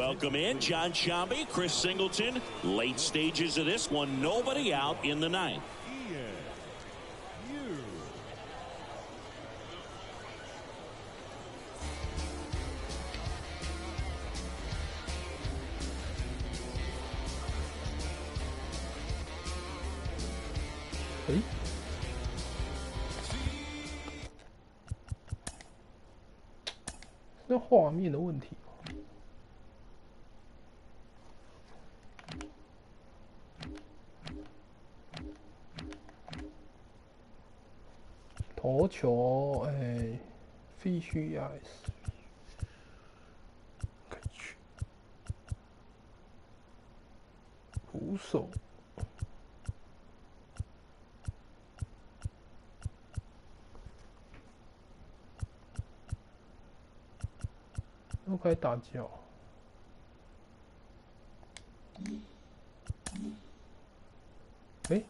Welcome in John Shambi, Chris Singleton. Late stages of this one, nobody out in the ninth. Hey. 那画面的问题。投球，必须要捕手。 都可以打脚。哎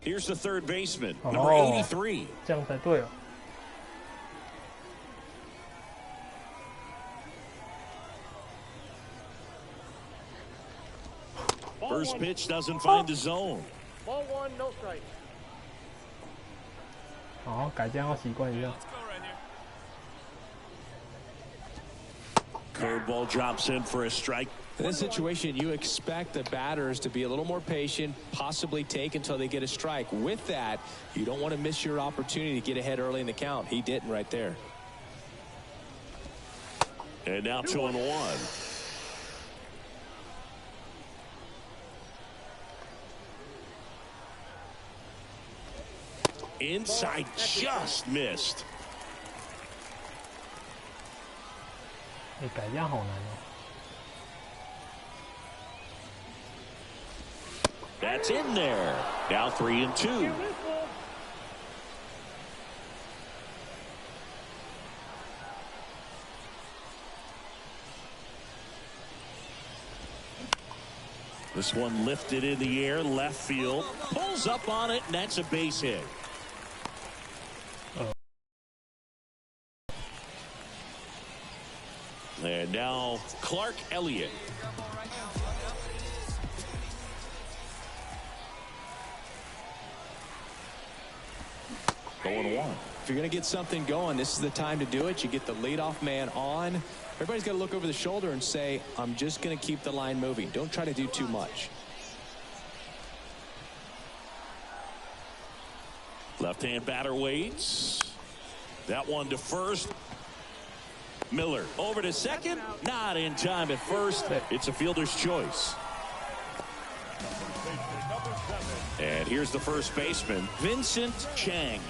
，Here's the third baseman, number 83. 这样才对哦。 First pitch doesn't find the zone. Ball one, no strike. 好，改这样要习惯一下。Curveball drops in for a strike. In this situation, you expect the batters to be a little more patient, possibly take until they get a strike. With that, you don't want to miss your opportunity to get ahead early in the count. He didn't right there. And now 2-1. Inside just missed. 改这样好难哦。 That's in there. Now 3-2. This one lifted in the air, left field, pulls up on it, and that's a base hit. And now Clark Elliott. Going one. If you're going to get something going, this is the time to do it. You get the leadoff man on. Everybody's got to look over the shoulder and say, I'm just going to keep the line moving. Don't try to do too much. Left-hand batter waits. That one to first. Miller over to second. Not in time at first. It's a fielder's choice. And here's the first baseman, Vincent Chang.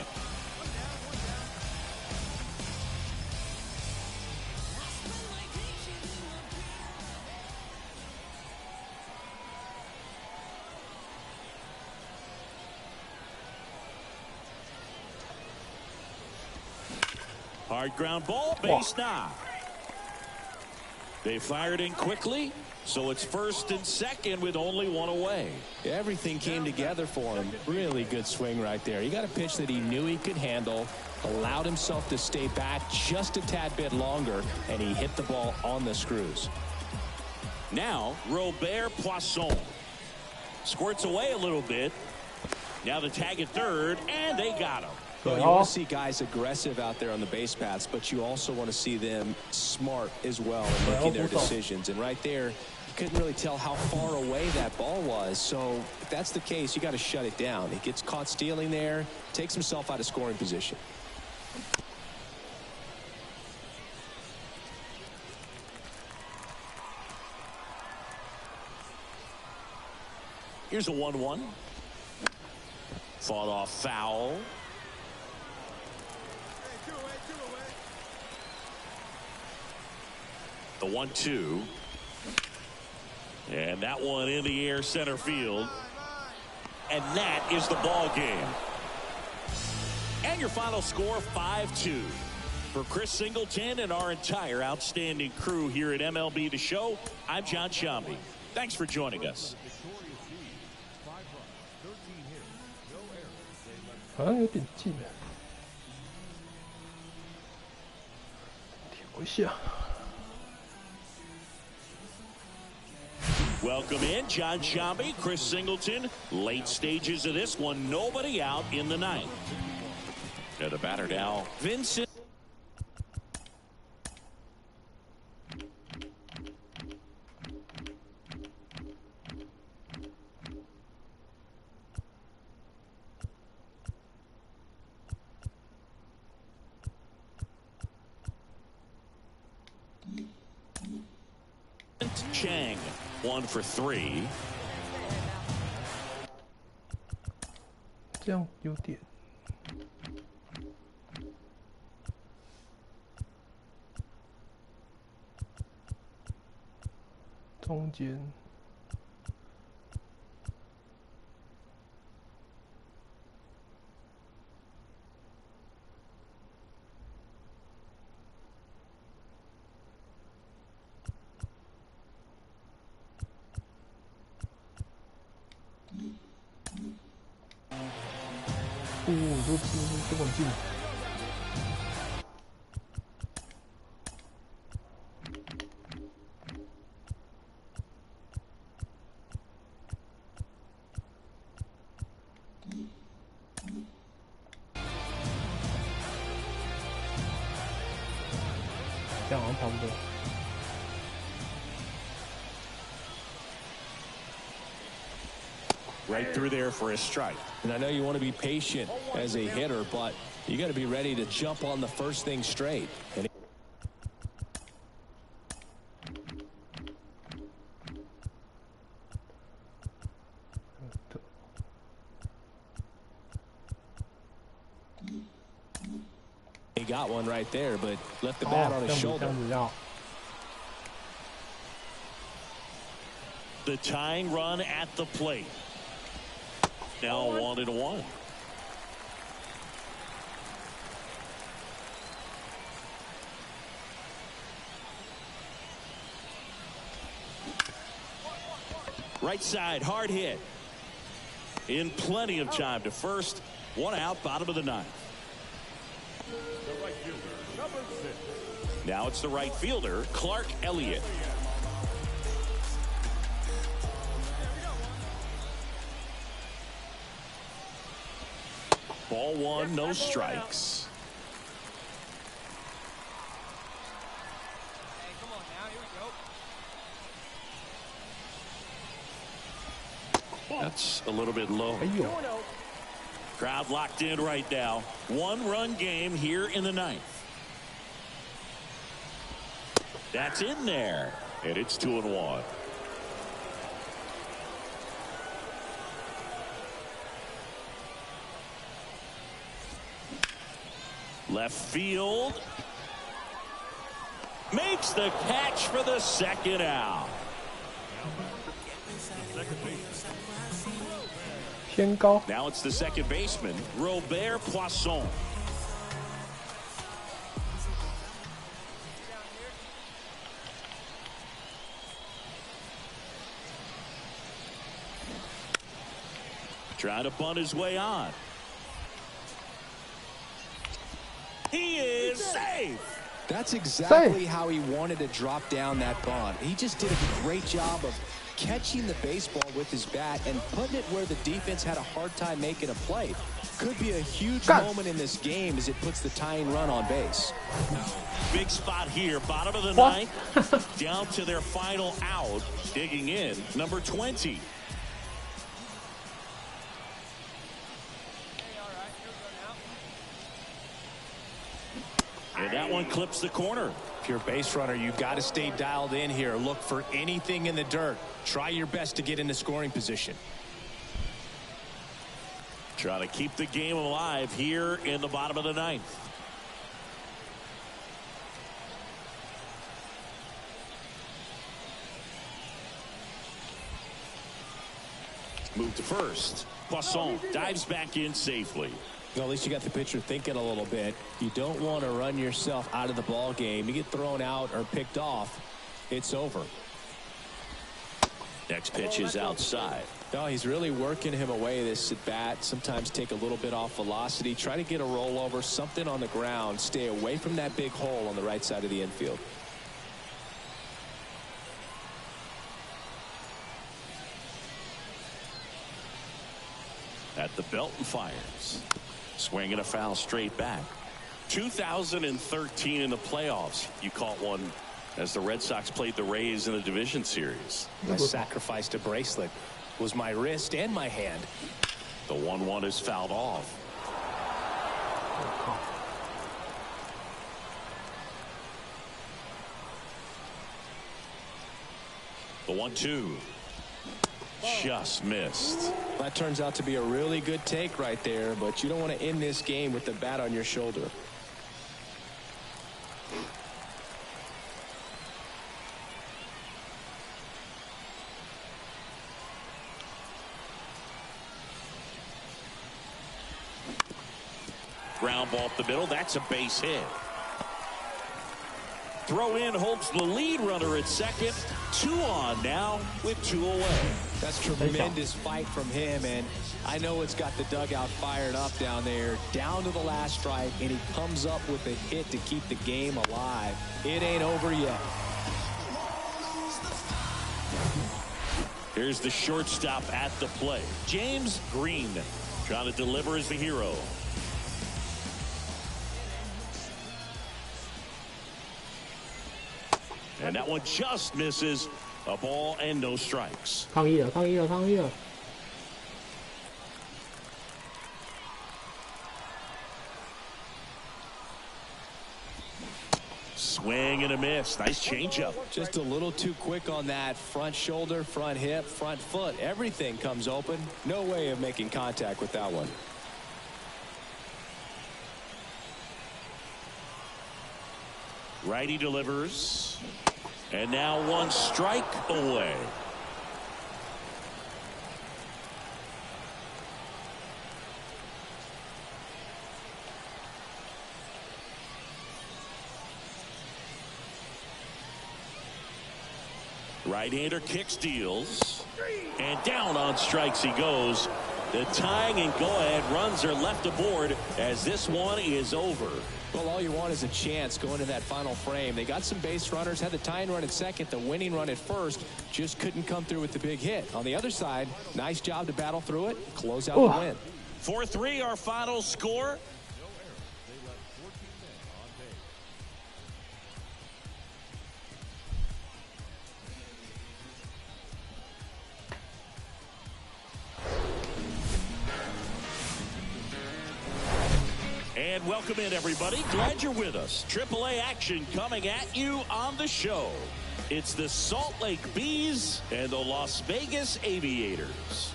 Hard ground ball, base knock. They fired in quickly, so it's first and second with only one away. Everything came together for him. Really good swing right there. He got a pitch that he knew he could handle, allowed himself to stay back just a tad bit longer, and he hit the ball on the screws. Now, Robert Poisson squirts away a little bit. Now the tag at third, and they got him. Well, you want to see guys aggressive out there on the base paths, but you also want to see them smart as well in making their decisions. And right there, you couldn't really tell how far away that ball was. So if that's the case, you got to shut it down. He gets caught stealing there, takes himself out of scoring position. Here's a 1-1. Fought off foul. The 1-2. And that one in the air center field. And that is the ball game. And your final score 5-2. For Chris Singleton and our entire outstanding crew here at MLB The Show, I'm John Shambi. Thanks for joining us. 好像有点近了，调一下。 Welcome in, John Shambi, Chris Singleton. Late stages of this one, nobody out in the ninth. To the batter now, Vincent. Chang, 1 for 3. 这样有点中间。 这么近，这样好像差不多。 Right through there for a strike. And I know you want to be patient as a hitter, but you got to be ready to jump on the first thing straight. And he got one right there, but left the bat on his shoulder. The tying run at the plate. Now 1-1. Right side, hard hit. In plenty of time to first. 1 out, bottom of the ninth. Now it's the right fielder, Clark Elliott. Ball 1, no strikes. Hey, come on now, here we go. That's a little bit low. Crowd locked in right now. 1-run game here in the ninth. That's in there. And it's 2-1. Left field. Makes the catch for the second out. Now it's the second baseman, Robert Poisson. Trying to bunt his way on. He is safe. That's exactly how he wanted to drop down that bunt. He just did a great job of catching the baseball with his bat and putting it where the defense had a hard time making a play. Could be a huge moment in this game as it puts the tying run on base. Big spot here, bottom of the ninth, down to their final out. Digging in, number 20. And that one clips the corner. If you're a base runner, you've got to stay dialed in here. Look for anything in the dirt. Try your best to get into scoring position. Trying to keep the game alive here in the bottom of the ninth. Move to first. Poisson dives back in safely. Well, at least you got the pitcher thinking a little bit. You don't want to run yourself out of the ball game. You get thrown out or picked off, it's over. Next pitch is outside. No, he's really working him away this at bat. Sometimes take a little bit off velocity. Try to get a rollover, something on the ground. Stay away from that big hole on the right side of the infield. At the belt and fires. Swing and a foul straight back. 2013 in the playoffs. You caught one as the Red Sox played the Rays in the division series. I sacrificed a bracelet. It was my wrist and my hand. The 1-1 is fouled off. The 1-2. Just missed. That turns out to be a really good take right there, but you don't want to end this game with the bat on your shoulder. Ground ball up the middle. That's a base hit. Throw in holds the lead runner at second. 2 on now with 2 away. That's tremendous fight from him, and I know it's got the dugout fired up down there. Down to the last strike, and he comes up with a hit to keep the game alive. It ain't over yet. Here's the shortstop at the plate. James Green trying to deliver as the hero. And that one just misses. A ball and no strikes. 抗议了，抗议了，抗议了！ Swing and a miss. Nice changeup. Just a little too quick on that front shoulder, front hip, front foot. Everything comes open. No way of making contact with that one. Righty delivers. And now 1 strike away. Right-hander kicks, deals, and down on strikes he goes. The tying and go-ahead runs are left aboard as this one is over. Well, all you want is a chance going to that final frame. They got some base runners, had the tying run at second, the winning run at first, just couldn't come through with the big hit. On the other side, nice job to battle through it, close out the win. 4-3 our final score. And welcome in, everybody. Glad you're with us. AAA action coming at you on the show. It's the Salt Lake Bees and the Las Vegas Aviators.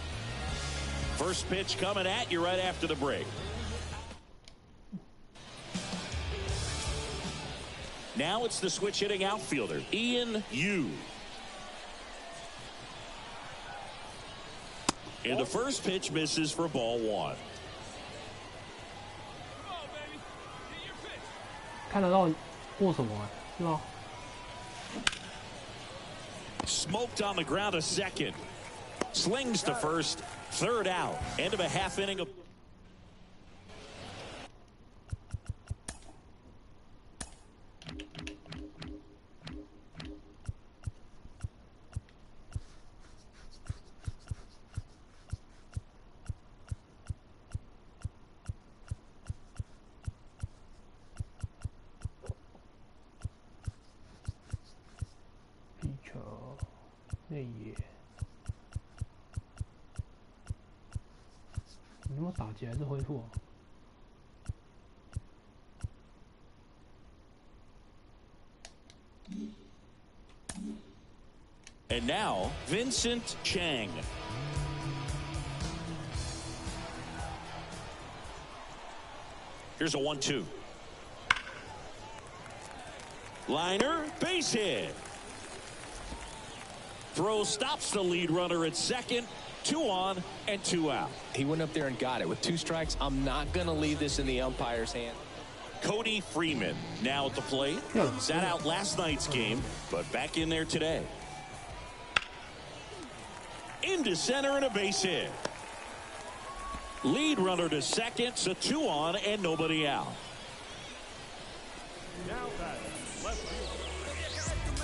First pitch coming at you right after the break. Now it's the switch hitting outfielder, Ian Yu. And the first pitch misses for ball 1. 看得到过什么是吗？ Smoked on the ground a second. Slings to first. Third out. End of a half inning of.内野，你有没有打击还是恢复啊？ And now, Vincent Chang. Here's a 1-2. Liner, base hit. Throw stops the lead runner at second. 2 on and 2 out. He went up there and got it. With 2 strikes, I'm not going to leave this in the umpire's hand. Cody Freeman now at the plate. Sat out last night's game, but back in there today. Into center and a base hit. Lead runner to second, so 2 on and nobody out.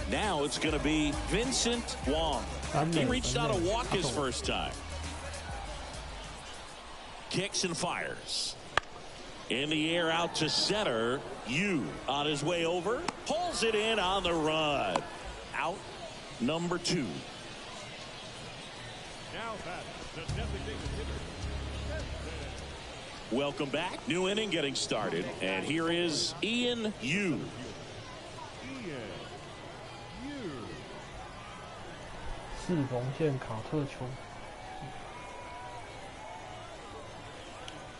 Now it's going to be Vincent Wong. He reached out a walk his first time. Kicks and fires. In the air out to center. Yu on his way over. Pulls it in on the run. Out number 2. Now the designated hitter. Welcome back. New inning getting started. And here is Ian Yu.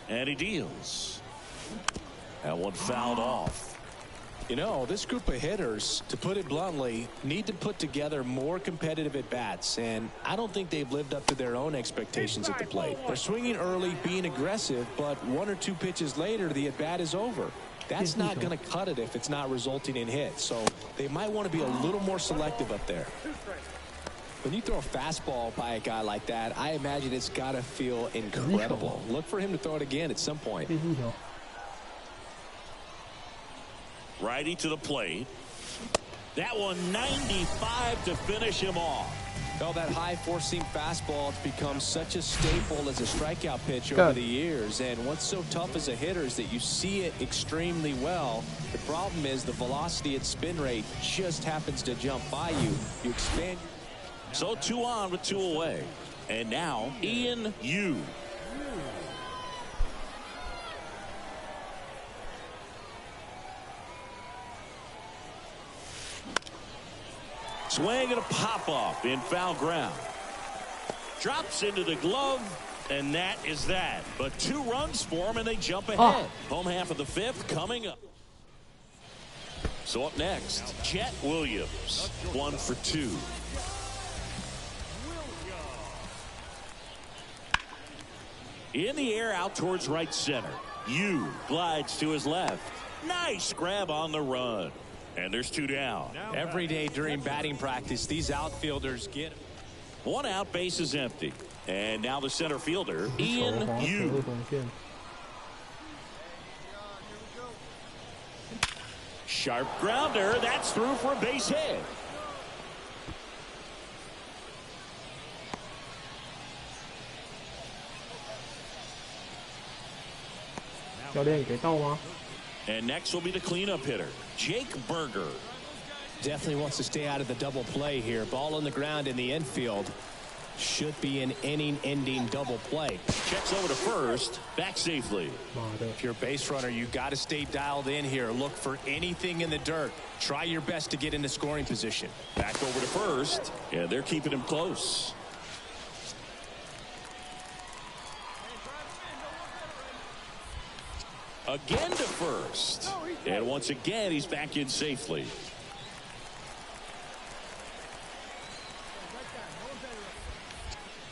And he deals. That one fouled off. You know, this group of hitters, to put it bluntly, need to put together more competitive at-bats, and I don't think they've lived up to their own expectations at the plate. They're swinging early, being aggressive, but 1 or 2 pitches later, the at-bat is over. That's not going to cut it if it's not resulting in hits, so they might want to be a little more selective up there. When you throw a fastball by a guy like that, I imagine it's got to feel incredible. Look for him to throw it again at some point. Righty to the plate. That one 95 to finish him off. Well, that high four-seam fastball has become such a staple as a strikeout pitch over the years. And what's so tough as a hitter is that you see it extremely well. The problem is the velocity and spin rate just happens to jump by you. You expand. So 2 on with 2 away. And now Ian Yu. Swing and a pop-off in foul ground. Drops into the glove, and that is that. But 2 runs for him, and they jump ahead. Home half of the 5th coming up. So up next, Chet Williams. 1 for 2. In the air out towards right center. Yu glides to his left. Nice grab on the run. And there's 2 down. Every day during batting practice, these outfielders get 1 out, base is empty. And now the center fielder, Ian Yu. Sharp grounder. That's through for a base hit. And next will be the cleanup hitter, Jake Berger. Definitely wants to stay out of the double play here. Ball on the ground in the infield. Should be an inning-ending double play. Checks over to first. Back safely. If you're a base runner, you got to stay dialed in here. Look for anything in the dirt. Try your best to get into scoring position. Back over to first. Yeah, they're keeping him close. Again to first. And once again, he's back in safely.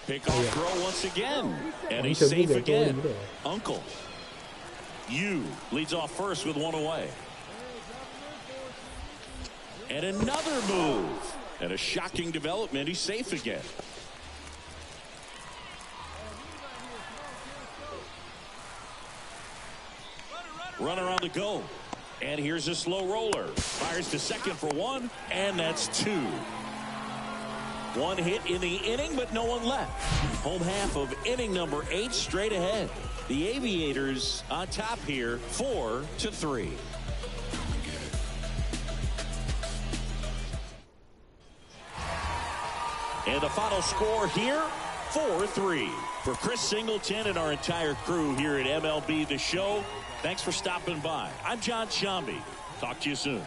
Pickoff throw once again. And he's safe again. Uncle. Yu leads off first with 1 away. And another move. And a shocking development. He's safe again. Runner on the go. And here's a slow roller. Fires to second for 1. And that's 2. 1 hit in the inning, but no one left. Home half of inning number 8 straight ahead. The Aviators on top here, 4-3. And the final score here, 4-3. For Chris Singleton and our entire crew here at MLB The Show, thanks for stopping by. I'm John Shambi. Talk to you soon.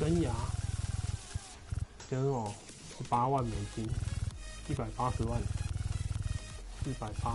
生涯，叫什么？18万美金，180万，480。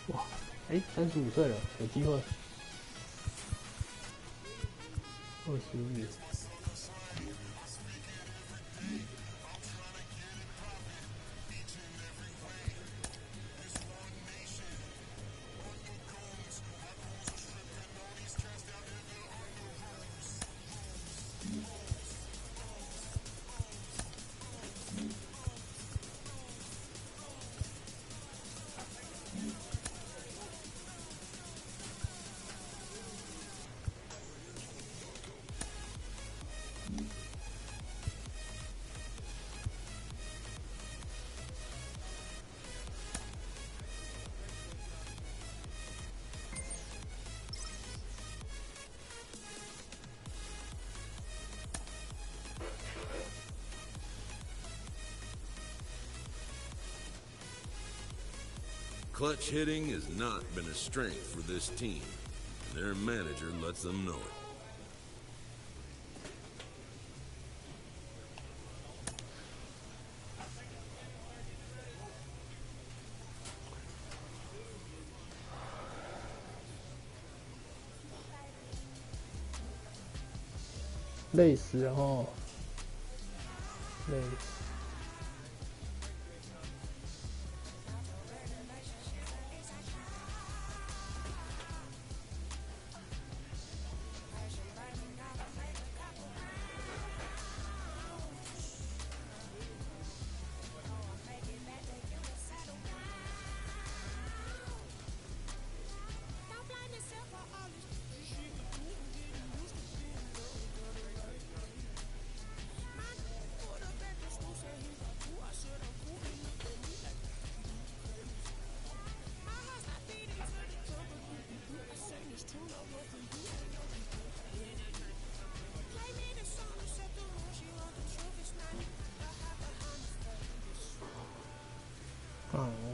哇，35岁了，有机会。25年。Clutch hitting has not been a strength for this team, and their manager lets them know it.累死了哦，累死。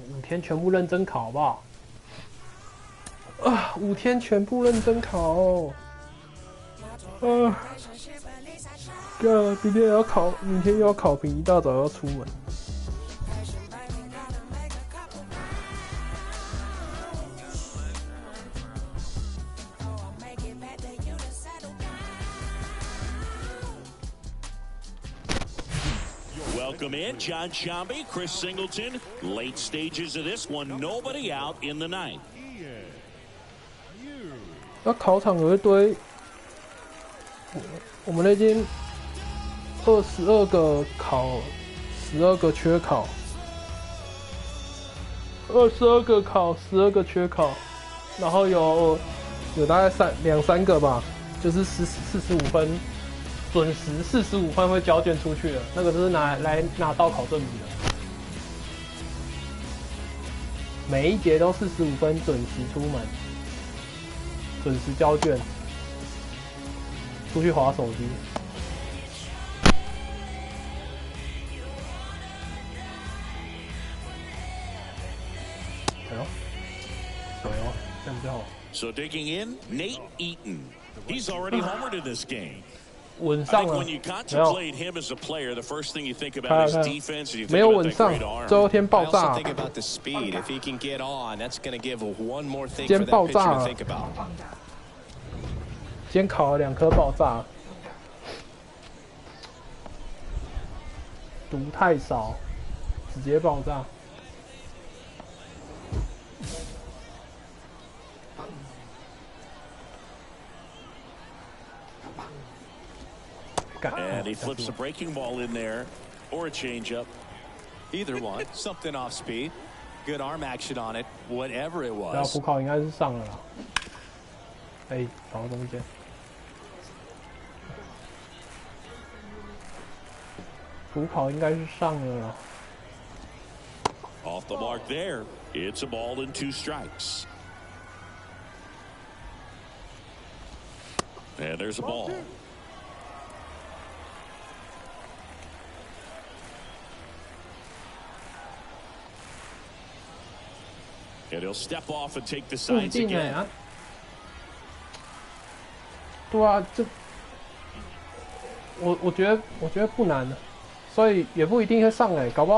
5天全部认真考好不好？啊，5天全部认真考。明天也要考，明天又要考评，一大早要出门。Welcome in, John Shambi, Chris Singleton. Late stages of this one, nobody out in the ninth. 那考场有一堆，我们那间22个考，12个缺考，22个考，12个缺考，然后有大概2、3个吧，就是45分。准时45分会交卷出去的，那个就是来拿到考证明的。每一节都45分准时出门，准时交卷，出去滑手机。这样比较好。So digging in, Nate Eaton. He's already homered in this game. 稳上了，没有稳上，最后天爆炸，今天爆炸了。先烤了2颗爆炸，毒太少，直接爆炸。And he flips a breaking ball in there, or a changeup. Either one, something off speed, good arm action on it, whatever it 然后 was. 补考应该是上了啦。哎，跑到中间。补考应该是上了啦。Off the mark there. It's a ball and 2 strikes. And there's a ball. And he'll step off and take the 不 sides 定 again. 啊。对啊，这我觉得不难的，所以也不一定会上搞不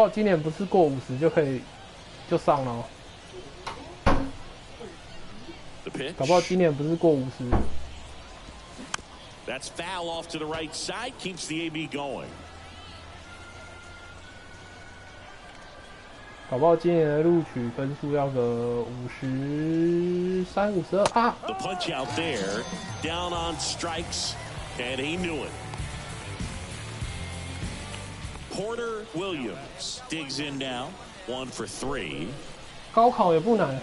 好今年不是过50就可以就上了哦。The pitch. 搞不好今年不是过50。 That's foul off to the right side. Keeps the AB going. 搞不好今年的录取分数要个53、52啊！ The punch out there. Down on strikes. And he knew it. Porter Williams digs in now. 1 for 3. 高考也不难。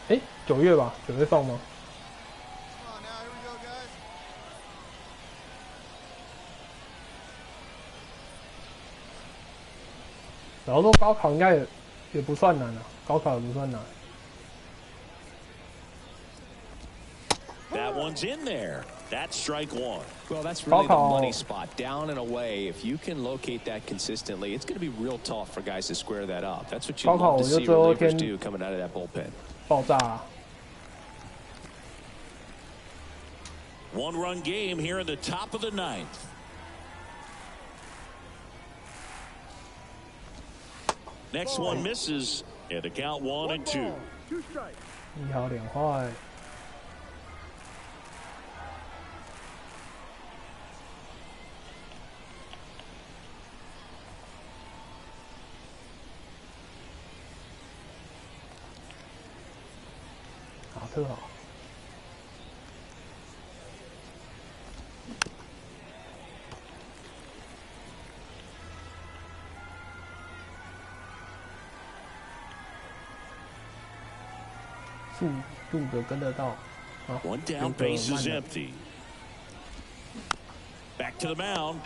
哎，9月吧，9月放吗？然后说高考应该也不算难啊，高考也不算难。That one's in there. That's strike 1. Well, that's really the money spot. Down and away. If you can locate that consistently, it's going to be real tough for guys to square that up. That's what you love to see relievers do coming out of that bullpen. 爆炸啊One-run game here in the top of the 9th. Next one misses, and the count 1 and 2. 1好2坏。打特好。速度的跟得到。One down, base is empty. Back to the mound.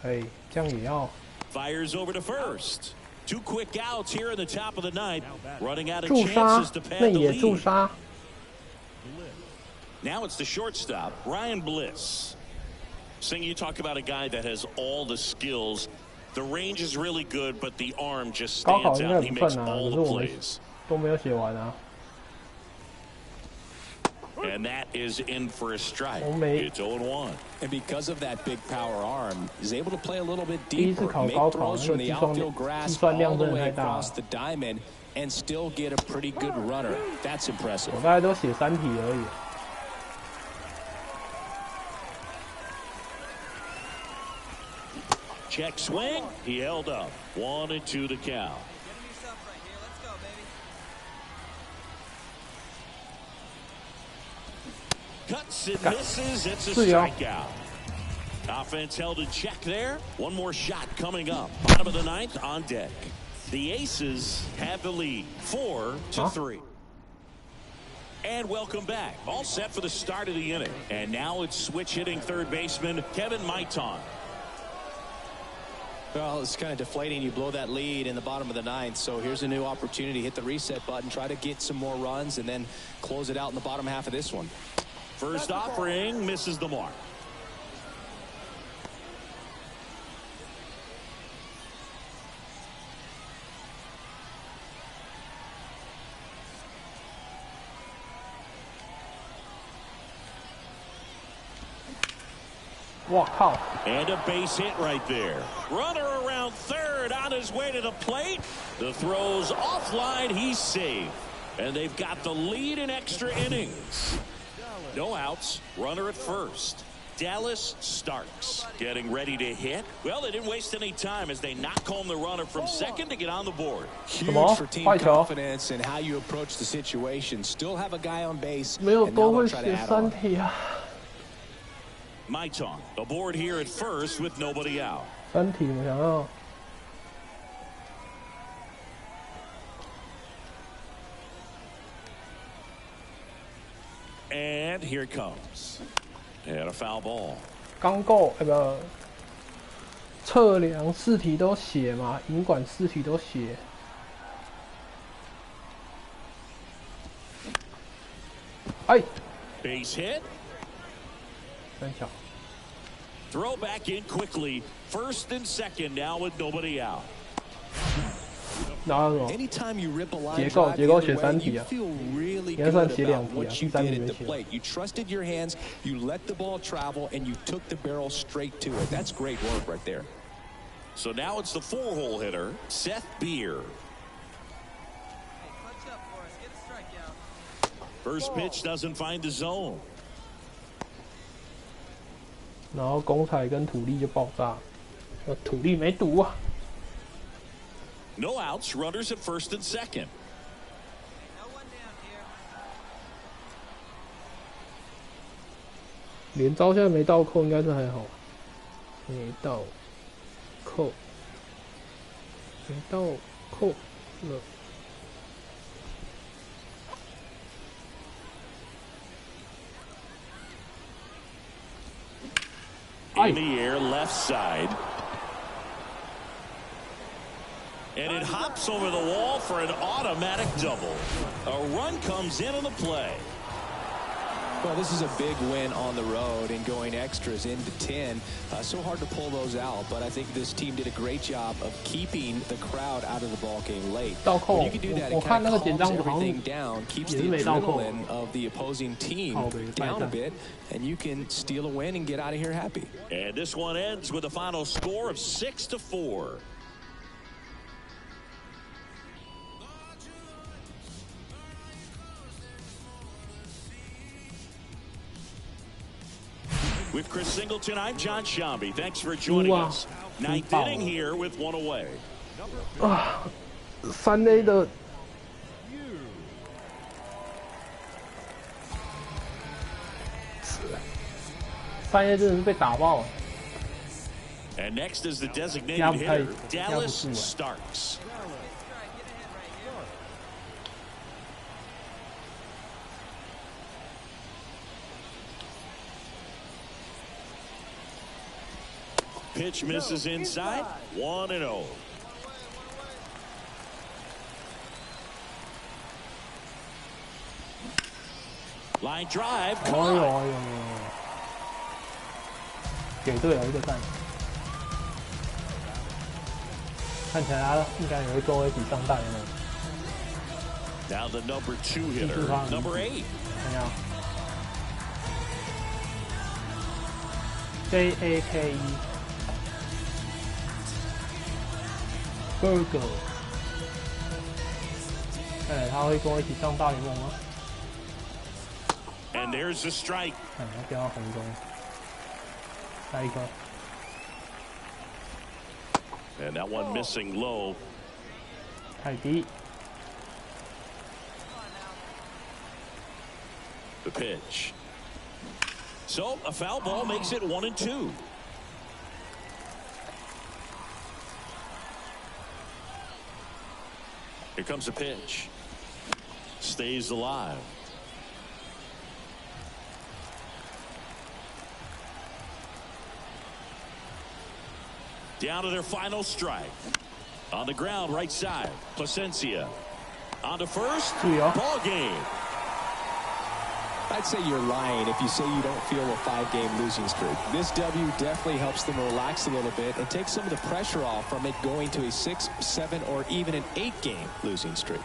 哎，这样也要。Fires over to first. 2 quick outs here in the top of the 9th. Running out of 驻杀 chances to， pad 内 the 野驻 lead. 杀。Now it's the shortstop, Ryan Bliss. Sing, you talk about a guy that has all the skills. The range is really good, but the arm just 高考 stands 应该 out. 也 He 不 makes 算难啊， all 可是 the 我们 plays. 都没有写完啊。And that is in for a strike. 我没 It's 0-1. And because of that big power arm, he's able to play a little bit 第一次 deeper, 考 make 高考， throws 那 from 个 the 计算 outfield 计 grass 算量 all 真 the 的 way 太大了 across。the diamond and still get a pretty good runner. That's impressive. 我大概都写3题而已。Check swing. He held up. 1 and 2 to count. Cuts and misses. It's a strikeout. Offense held in check there. One more shot coming up. Bottom of the 9th on deck. The Aces have the lead 4-3. And welcome back. All set for the start of the inning. And now it's switch hitting third baseman Kevin Maiton. Well, it's kind of deflating. You blow that lead in the bottom of the 9th. So here's a new opportunity. Hit the reset button. Try to get some more runs and then close it out in the bottom half of this one. First offering misses the mark. 哇靠！ And a base hit right there. Runner around third on his way to the plate. The throw's offline. He's safe. And they've got the lead in extra innings. No outs. Runner at first. Dallas Starks getting ready to hit. Well, they didn't waste any time as they knock home the runner from second to get on the board. Huge for team confidence and how you approach the situation. Still have a guy on base. 没有都会写三体啊。 Maiton aboard here at first with nobody out. 三体我想要。 And here it comes. And a foul ball. 刚够那个测量四题都写嘛，引管四题都写。哎 Base hit. 三小。 Throw back in quickly. First and second now with nobody out. 然后什么？ Anytime you rip a line 结 drive 构 the 写 other 三 way, 题 you 啊， feel really 应该 good 算写 about 两题啊， what 第 you 三题 did 没 at the 写。 plate. You trusted your hands, you let the ball travel, and you took the barrel straight to it. That's great work right there. So now it's the four-hole hitter, Seth Beer. First pitch doesn't find the zone. 然后公彩跟土力就爆炸，土力没赌啊。 No outs, runners at first and second. 连招现在没倒扣，应该是还好。没倒扣，没倒扣了。 In the air, left side. And it hops over the wall for an automatic double. A run comes in on the play. Well, this is a big win on the road and going extras into 10. So hard to pull those out, but I think this team did a great job of keeping the crowd out of the ball game late. When you can do that, it kind of calms everything down, keeps the adrenaline of the opposing team down a bit, and you can steal a win and get out of here happy. And this one ends with a final score of 6-4. With Chris Singleton, I'm John Shambi. Thanks for joining us. Ninth inning here with one away. 啊，3A 的3A 真的是被打爆了。 And next is the designated hitter, Dallas Starks. Pitch misses inside, 1-0. Line drive, 哎呦哎呦，给队友一个赞。看起来他应该也会跟我一起上大联盟。 Now the number 2 hitter, number 8. 看一下 ，JAKE Burger， 哎，他会跟我一起上大联盟吗？ And there's the strike. 看他掉到红中，下一个。 And that one missing low. 太低。 The pitch. So a foul ball makes it 1-2. Here comes the pitch. Stays alive. Down to their final strike. On the ground, right side. Placencia. On to first. Ball game. I'd say you're lying if you say you don't feel a 5-game losing streak. This W definitely helps them relax a little bit and take some of the pressure off from it going to a 6, 7, or even an 8-game losing streak.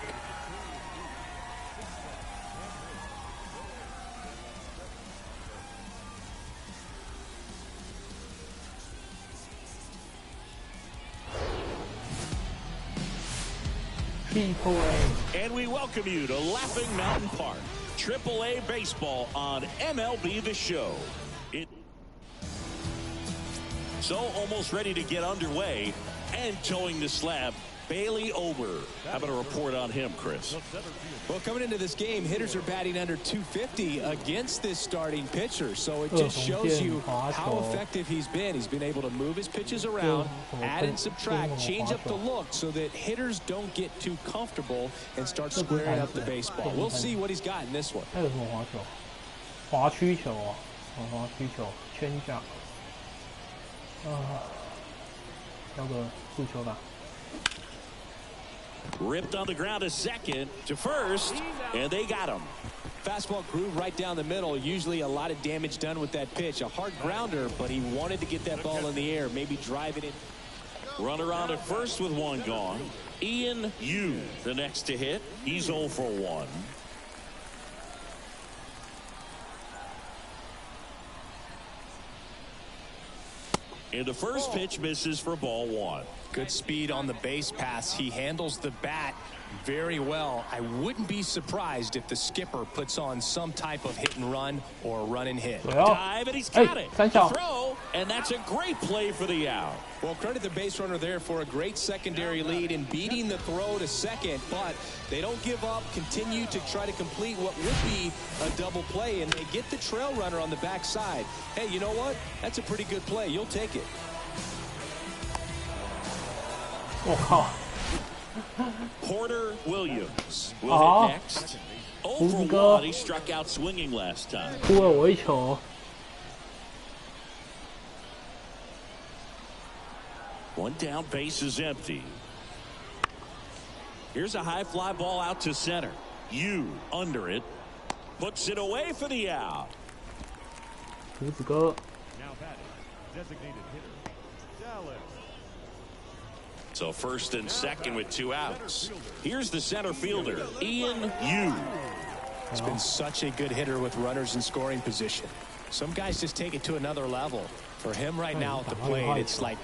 Triple A. And we welcome you to Laughing Mountain Park. AAA baseball on MLB The Show. So almost ready to get underway and towing the slab, Bailey Ober. How about a report on him, Chris? Well, coming into this game, hitters are batting under 250 against this starting pitcher. So it just shows you how effective he's been. He's been able to move his pitches around, add and subtract, change up the look so that hitters don't get too comfortable and start squaring up the baseball. We'll see what he's got in this one. 还有什么滑球？滑曲球啊，滑曲球，圈一下。要个速球吧。 Ripped on the ground to second, to first, and they got him. Fastball groove right down the middle. Usually a lot of damage done with that pitch. A hard grounder, but he wanted to get that ball in the air, maybe drive it in. Runner on at first with one gone. Ian Yu, the next to hit. He's 0 for 1. And the first pitch misses for ball 1. Good speed on the base pass. He handles the bat very well. I wouldn't be surprised if the skipper puts on some type of hit and run or run and hit. Dive, and he's got it. Throw, and that's a great play for the out. Well, credit the base runner there for a great secondary lead in beating the throw to second, but they don't give up, continue to try to complete what would be a double play, and they get the trail runner on the backside. Hey, you know what? That's a pretty good play. You'll take it. Oh, Porter Williams will hit next. 0 for 1. He struck out swinging last time. 突了我一球。 One down, base is empty. Here's a high fly ball out to center. Yu under it. Puts it away for the out. 胡子哥。 Now batting, designated hitter, Dallas. So first and second with 2 outs. Here's the center fielder, Ian Yu. He's been such a good hitter with runners in scoring position. Some guys just take it to another level. For him right now at the plate, it's like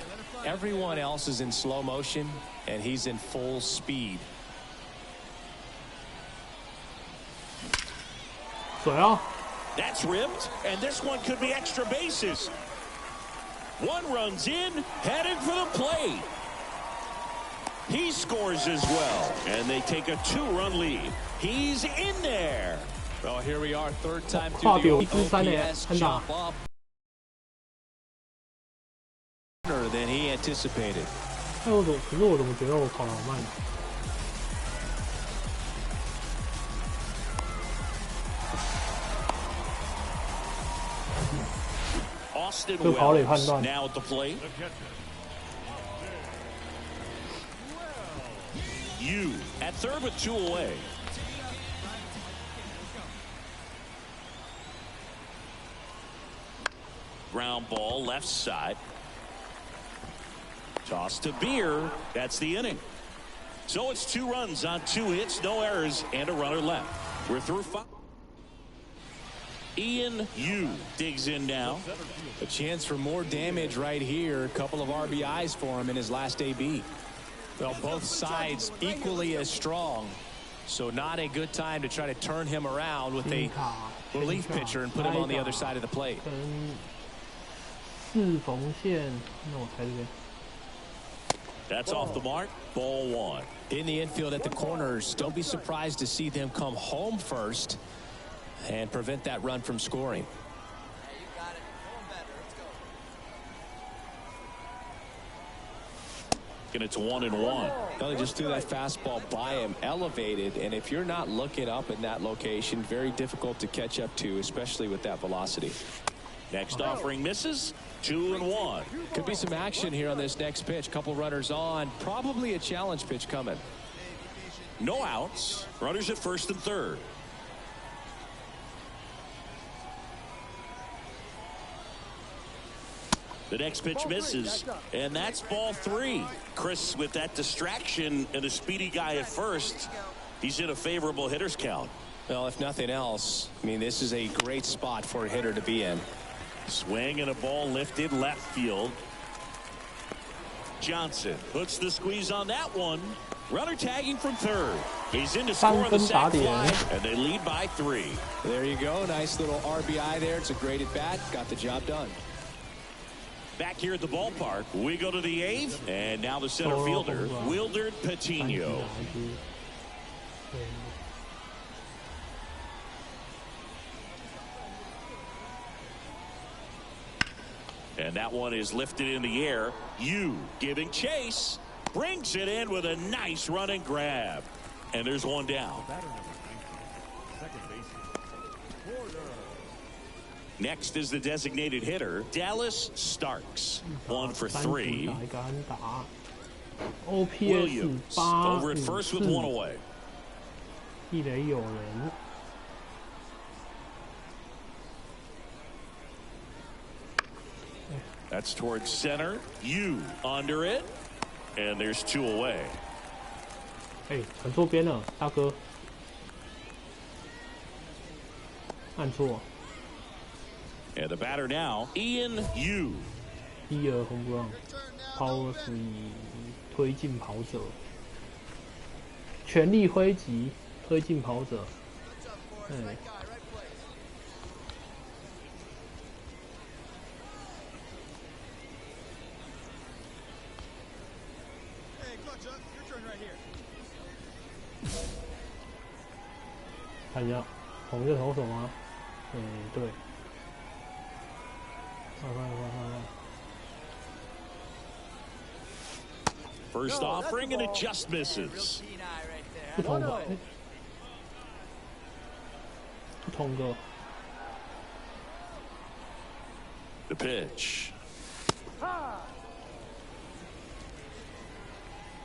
everyone else is in slow motion and he's in full speed. 水啊！ That's ripped, and this one could be extra bases. One runs in, headed for the plate. He scores as well, and they take a 2-run lead. He's in there. Well, here we are, third time through the OPS jump up than he anticipated. 可是我怎么觉得我跑得好慢？ Austin Wells now at the plate. Yu at third with 2 away. Ground ball left side. Toss to Beer. That's the inning. So it's 2 runs on 2 hits, no errors, and a runner left. We're through 5. Ian Yu digs in now. A chance for more damage right here. A couple of RBIs for him in his last AB. Well, both sides equally as strong. So not a good time to try to turn him around with a relief pitcher and put him on the other side of the plate. 四缝线，那我猜这边。 That's off the mark. Ball 1. In the infield at the corners, don't be surprised to see them come home first and prevent that run from scoring. And it's 1-1. Well, they just threw that fastball by him, elevated, and if you're not looking up in that location, very difficult to catch up to, especially with that velocity. Next offering misses. 2-1. Could be some action here on this next pitch. Couple runners on. Probably a challenge pitch coming. No outs. Runners at first and third. The next pitch misses, and that's ball 3. Chris, with that distraction and a speedy guy at first, he's in a favorable hitter's count. Well, if nothing else, I mean, this is a great spot for a hitter to be in. Swing and a ball lifted left field. Johnson puts the squeeze on that one. Runner tagging from third. He's in to score on the sac fly, and they lead by 3. There you go. Nice little RBI there. It's a great at bat. Got the job done. Back here at the ballpark, we go to the 8th, and now the center fielder, Wilder Patino. And that one is lifted in the air. Yu giving chase. Brings it in with a nice running grab. And there's one down. Second baseman. Next is the designated hitter, Dallas Starks. 1 for 3. Williams over at first with 1 away. 一垒有人。 That's towards center. Yu under it. And there's 2 away. 哎，传错边了，大哥。按错。 And the batter now, Ian Yu. 第二 home run， Power 3，推进跑者，全力挥击，推进跑者。嗯。 看一下，同一个投手吗？嗯，对。快！ First offering and it just misses. 不同个，不同个。The pitch.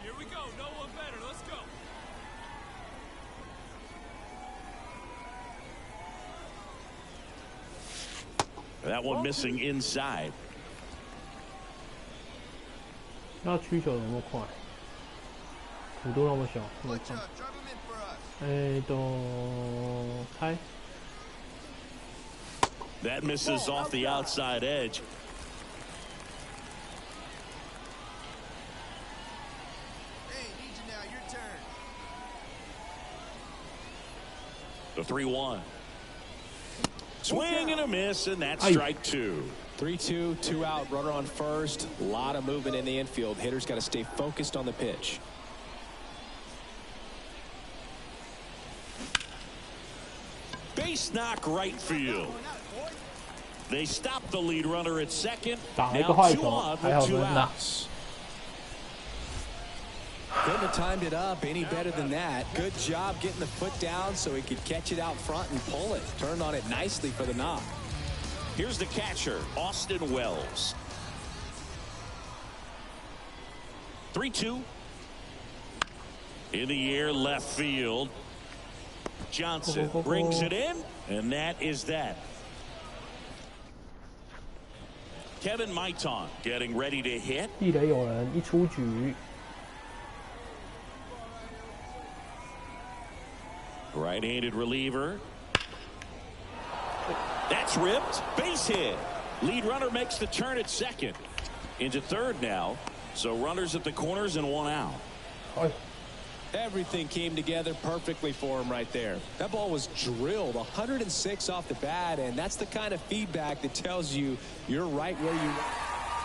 Here we go. No one better. Let's go. That one missing inside. 那曲球那么快，弧度那么小，那么快。哎，都开。 That misses off the outside edge. The 3-1. Swing and a miss, and that's strike 2. 3-2, 2 out, runner on first. A lot of movement in the infield. Hitter's got to stay focused on the pitch. Base knock right field. They stop the lead runner at second. 打一个坏 Now 2 球， on 还好 with 2 能打。 outs. Couldn't have timed it up any better than that. Good job getting the foot down so he could catch it out front and pull it. Turned on it nicely for the knock. Here's the catcher, Austin Wells. 3-2. In the air, left field. Johnson brings it in, and that is that. Kevin Maiton getting ready to hit. 地雷有人，一出局。 Right-handed reliever. That's ripped. Base hit. Lead runner makes the turn at second. Into third now. So runners at the corners and 1 out. Everything came together perfectly for him right there. That ball was drilled 106 off the bat, and that's the kind of feedback that tells you you're right where you.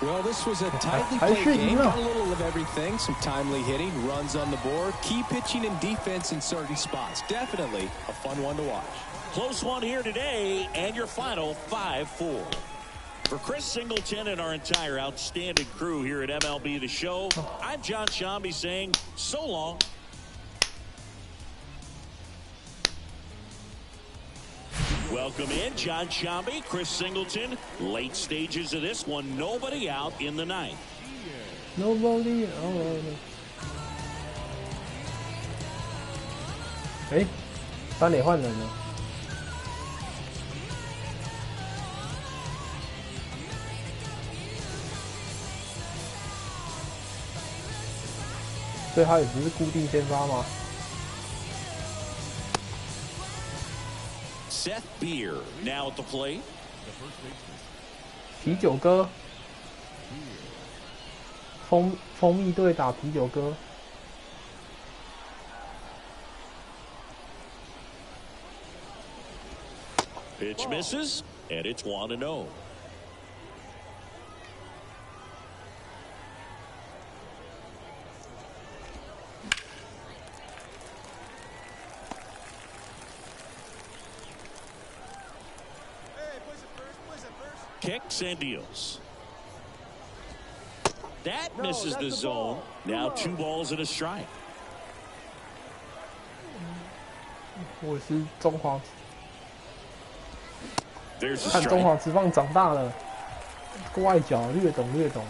Well, this was a tightly played game. Got a little of everything. Some timely hitting, runs on the board, key pitching and defense in certain spots. Definitely a fun one to watch. Close one here today, and your final 5-4. For Chris Singleton and our entire outstanding crew here at MLB The Show, I'm John Shambi saying so long. Welcome in, John Shambi, Chris Singleton. Late stages of this one, nobody out in the ninth. Nobody. Oh. 哎，三垒换人了。所以他也不是固定先发吗？ Seth Beer now at the plate. 啤酒哥，蜂蜜队打啤酒哥。Pitch misses, and it's 1-0. Kicks and deals. That misses the zone. Now 2 balls and a strike. 我是中华， There's a 看中 strike. 华职棒长大了，外角略懂略懂。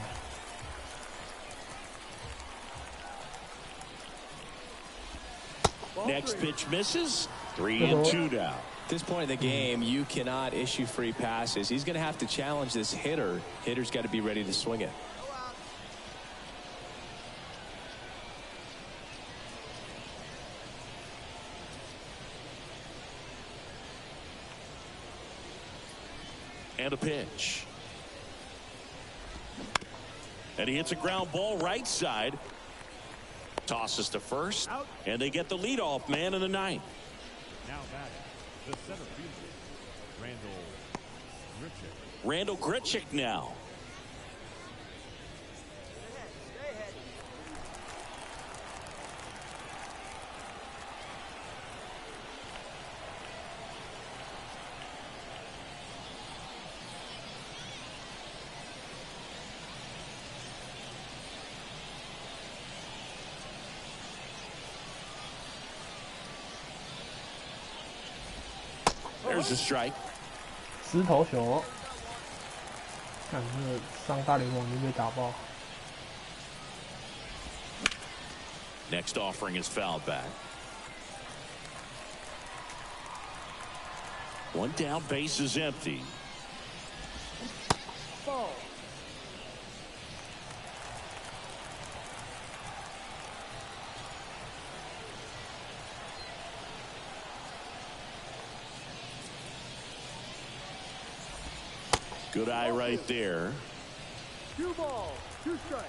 Next pitch misses. 3-2 now. At this point in the game, you cannot issue free passes. He's going to have to challenge this hitter. Hitter's got to be ready to swing it. And a pitch. And he hits a ground ball right side. Tosses to first. And they get the leadoff man in the 9th. Now batting, the center fielder, Randall Grichuk now. There's a strike. 石头球，看这个上大联盟就被打爆。 Next offering is fouled back. 1 down, base is empty. Good eye right there. 2 balls, 2 strikes.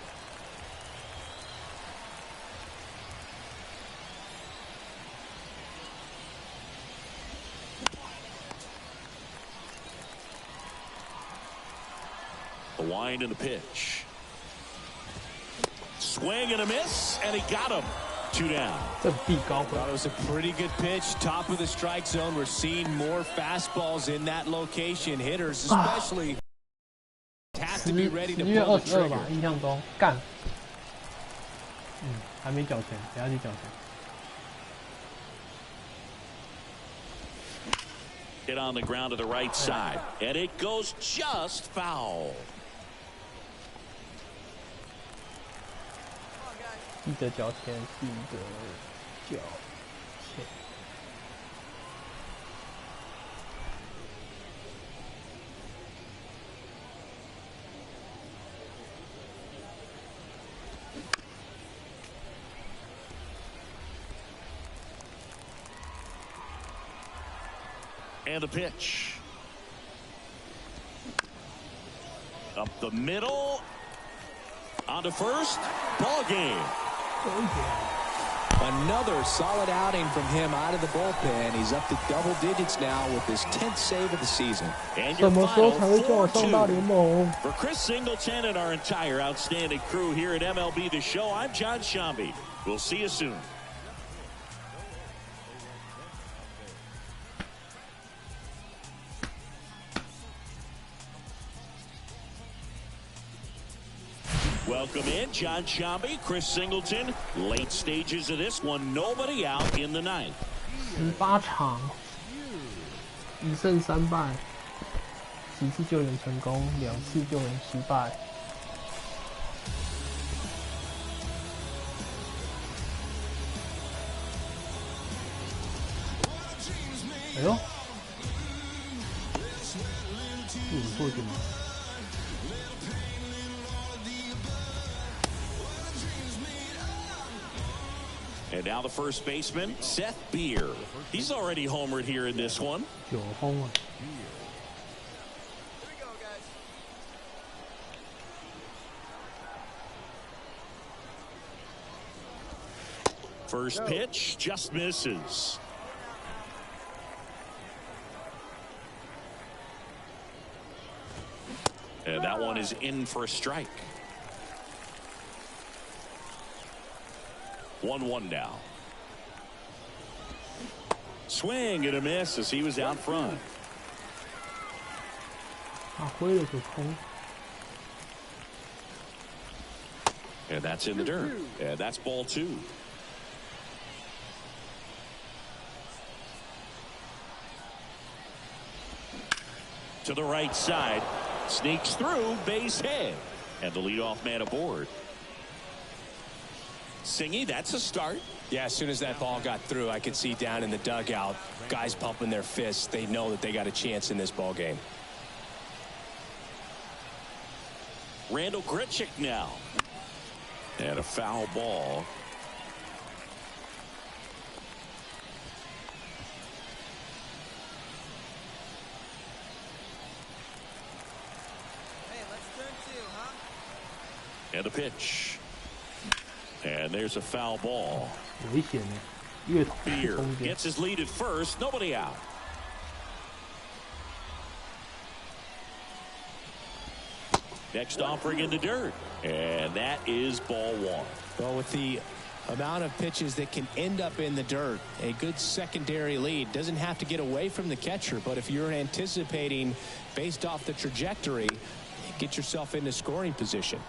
The wind and the pitch. Swing and a miss, and he got him. 2 down. 这臂高分。 That was a pretty good pitch. Top of the strike zone. We're seeing more fastballs in that location. Hitters especially have to be ready to 10月 pull the 22吧， trigger. 印象中干。还没缴钱，等下去缴钱。 Hit on the ground to the right side, and it goes just foul. 记得缴钱，记得缴钱。 And a pitch. Up the middle. On to first. Ball game. Another solid outing from him out of the bullpen. He's up to double digits now with his 10th save of the season. And your 什么时候 final 才会叫我上大联 4-2. 盟？ For Chris Singleton and our entire outstanding crew here at MLB The Show, I'm John Shambi. We'll see you soon. Welcome in, John Shambi, Chris Singleton. Late stages of this one, nobody out in the 9th. 18场，1胜3败，10次救援成功，2次救援失败。哎呦，有错点吗？ And now the first baseman, Seth Beer. He's already homered here in this one. 9轰啊！ First pitch just misses. And that one is in for a strike. 1-1 now. Swing and a miss as he was out front. 发挥了个空。 And that's in the dirt. And that's ball 2. To the right side. Sneaks through, base hit. And the leadoff man aboard. Singy, that's a start. Yeah, as soon as that ball got through, I could see down in the dugout, guys pumping their fists. They know that they got a chance in this ball game. Randall Grichuk now. And a foul ball. Hey, let's turn 2, huh? And a pitch. And there's a foul ball. 危险呢，越投越 Beer 中间。 gets his lead at first. Nobody out. Next offering in the dirt. And that is ball 1. Well, with the amount of pitches that can end up in the dirt, a good secondary lead doesn't have to get away from the catcher, but if you're anticipating based off the trajectory, get yourself into scoring position.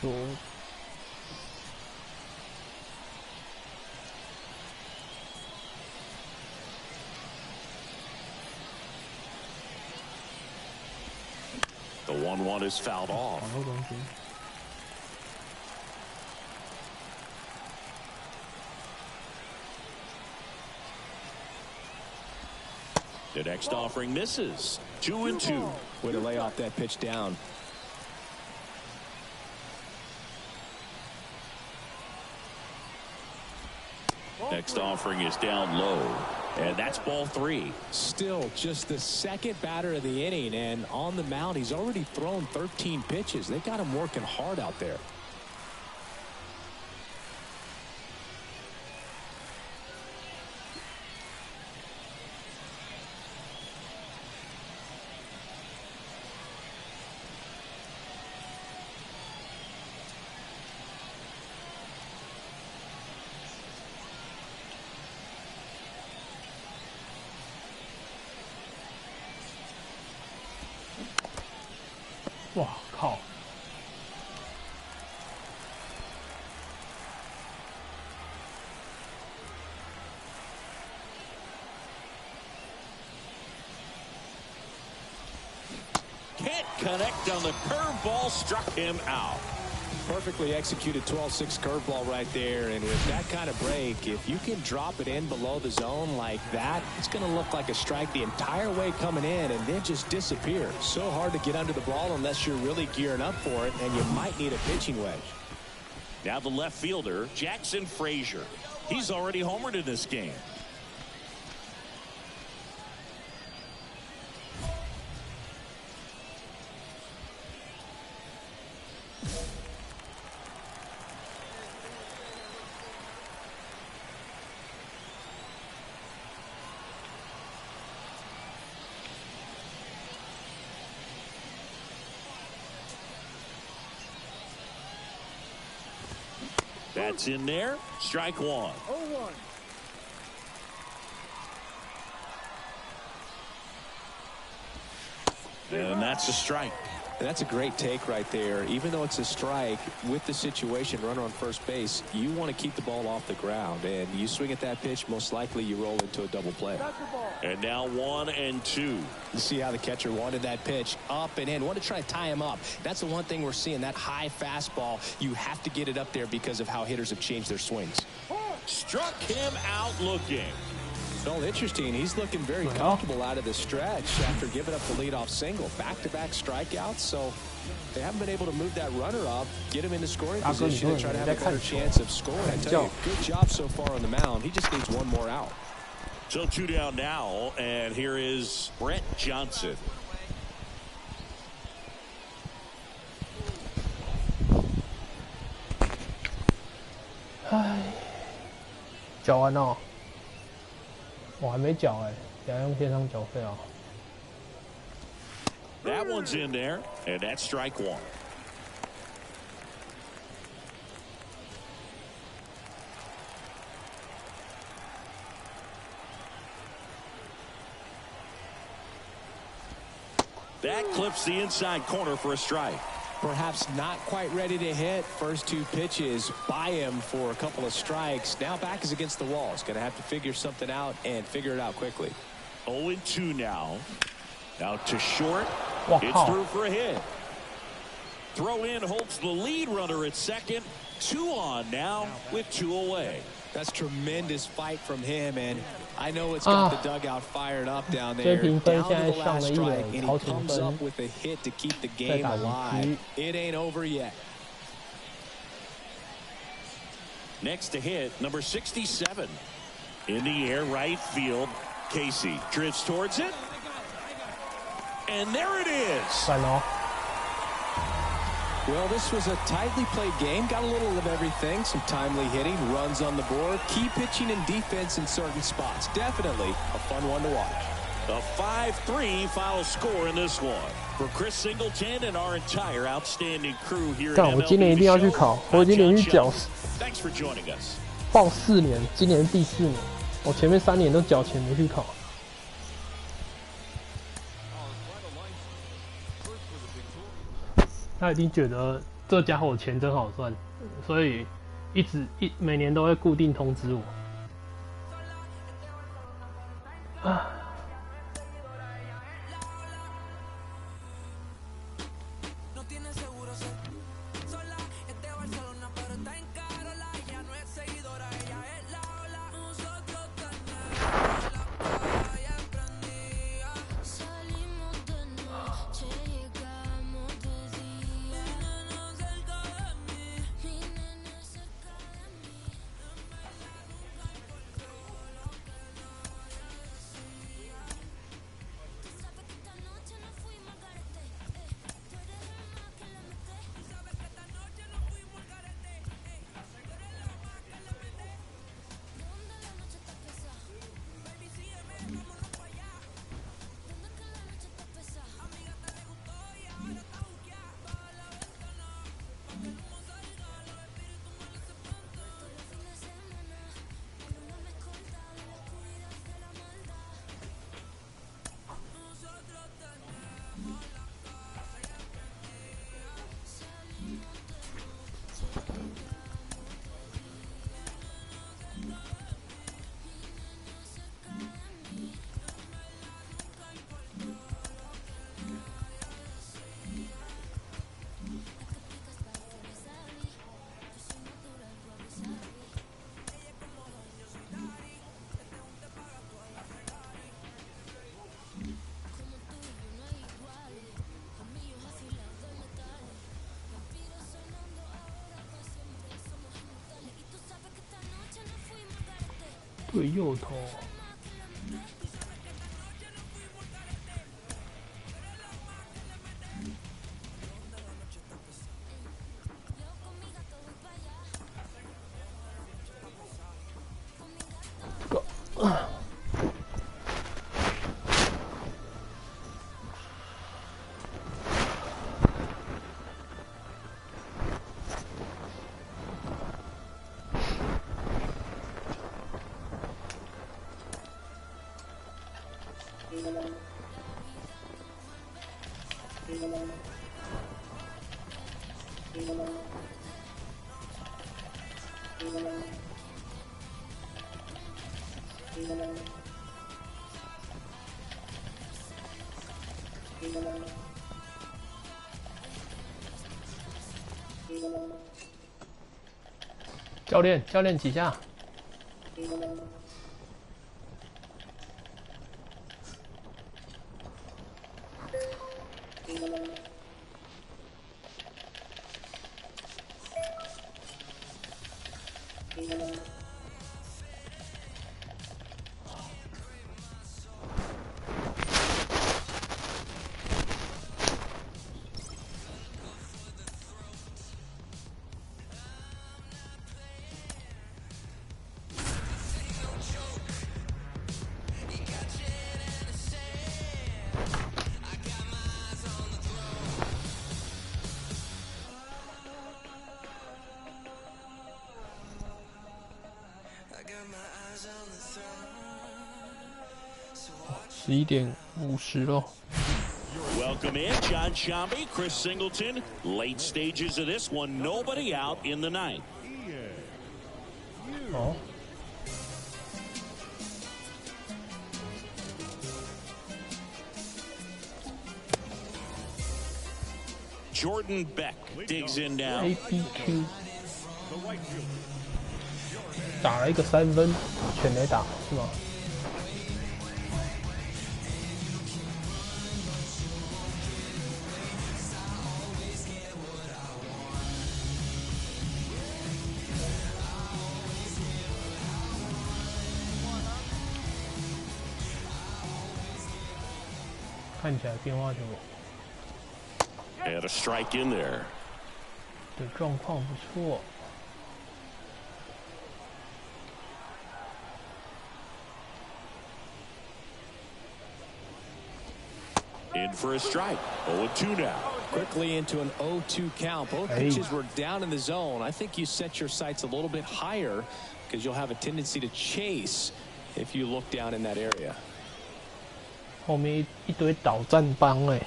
Sure. The 1-1 is fouled off. 跑到中间。 The next offering misses. 2-2. Way to lay off that pitch down. Next offering is down low. And that's ball 3. Still just the second batter of the inning, and on the mound, he's already thrown 13 pitches. They got him working hard out there.哇靠！ Can't connect on the curveball, struck him out. Perfectly executed 12-6 curveball right there, and with that kind of break, if you can drop it in below the zone like that, it's going to look like a strike the entire way coming in and then just disappear. So hard to get under the ball unless you're really gearing up for it, and you might need a pitching wedge. Now the left fielder, Jackson Frazier. He's already homered in this game. That's in there. Strike 1. 0-1. And that's a strike. And that's a great take right there. Even though it's a strike, with the situation, runner on first base, you want to keep the ball off the ground. And you swing at that pitch, most likely you roll into a double play. And now 1-2. You see how the catcher wanted that pitch up and in. Want to try to tie him up. That's the one thing we're seeing, that high fastball. You have to get it up there because of how hitters have changed their swings. Struck him out looking. Well, interesting. He's looking very comfortable out of the stretch after giving up the leadoff single. Back-to-back strikeouts, so they haven't been able to move that runner up, get him into scoring position, and try to have a better chance of scoring. I tell you, good job so far on the mound. He just needs one more out. So 2 down now, and here is Brett Johnson. 唉，缴完哦，我还没缴哎，等下用线上缴费啊。That one's in there, and that's strike one. That clips the inside corner for a strike. Perhaps not quite ready to hit. First two pitches by him for a couple of strikes. Now back is against the wall. He's going to have to figure something out and figure it out quickly. 0-2 now. Out to short. It's through for a hit. Throw in holds the lead runner at second. 2 on now with 2 away. That's tremendous fight from him, and I know it's got the dugout fired up down there. Down to the last strike, and he comes up with a hit to keep the game alive. It ain't over yet. Next to hit, number 67. In the air, right field. Casey drifts towards it. And there it is. Well, this was a tightly played game. Got a little of everything. Some timely hitting, runs on the board, key pitching and defense in certain spots. Definitely a fun one to watch. A 5-3 final score in this one. For Chris Singleton and our entire outstanding crew here at MLB 我今年一定要去考，我已经连续缴，Thanks for joining us. 报4年，今年第4年，我前面3年都缴钱没去考。他一定觉得这家伙钱真好赚，所以每年都会固定通知我。啊。对右投。教练几下？ 11:50咯。Welcome in, John Shambi, Chris Singleton. Late stages of this one, nobody out in the ninth. 哦。 Jordan Beck digs in now. ABQ 打了一个3分，全垒打是吗？看起来变化球 And a strike in there. 的状况不错。 In for a strike. 0-2 now. Quickly into an 0-2 count. Both pitches were down in the zone. I think you set your sights a little bit higher because you'll have a tendency to chase if you look down in that area. 后面一堆倒战帮哎。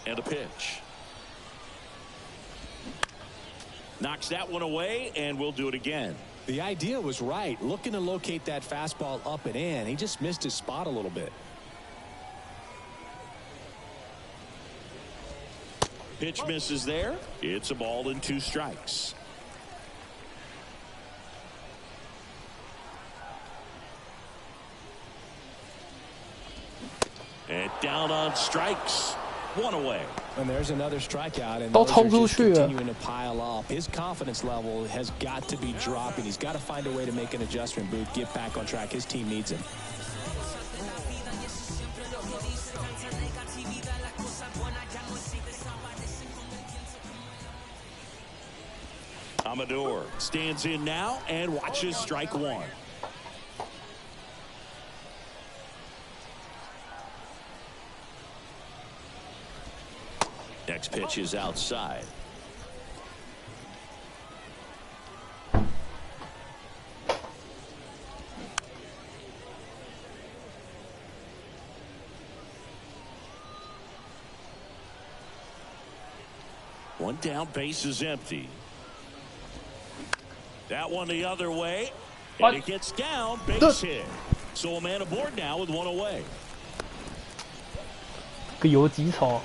And a pitch. Knocks that one away, and we'll do it again. The idea was right. Looking to locate that fastball up and in. He just missed his spot a little bit. Pitch misses there. It's a ball and 2 strikes. And down on strikes. 1 away. And there's another strikeout, and都 those 冲 are 出 just 去了。 continuing to pile up. His confidence level has got to be dropping. He's got to find a way to make an adjustment, Booth, get back on track. His team needs him. Amador stands in now and watches strike 1. Next pitch is outside. One down, base is empty. That one the other way, and it gets down, base hit. So a man aboard now with 1 away. 个游击手。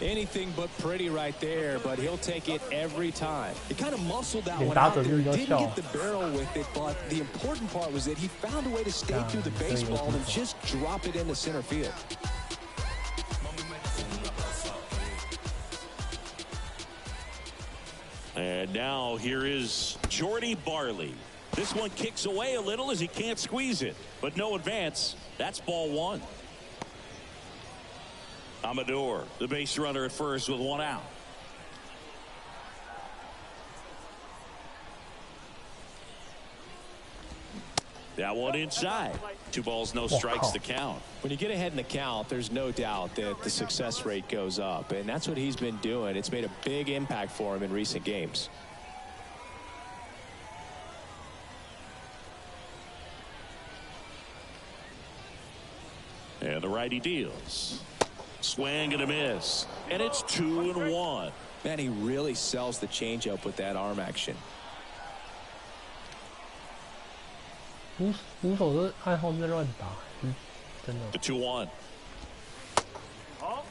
Anything but pretty right there, but he'll take it every time. He kind of muscled that 连 one 打 out 者 there. 率都 Didn't 笑。 get the barrel with it, but the important part was that he found a way to stay through the baseball and just drop it into center field. And now here is Jordy Barley. This one kicks away a little as he can't squeeze it, but no advance. That's ball 1. Amador, the base runner at first with 1 out. That one inside. 2 balls, no strikes to count. When you get ahead in the count, there's no doubt that the success rate goes up, and that's what he's been doing. It's made a big impact for him in recent games. And the righty deals. Swing and a miss. And it's 2-1. Man, he really sells the changeup with that arm action. 捕手都按后面乱打，真的。 The 2-1. Ball.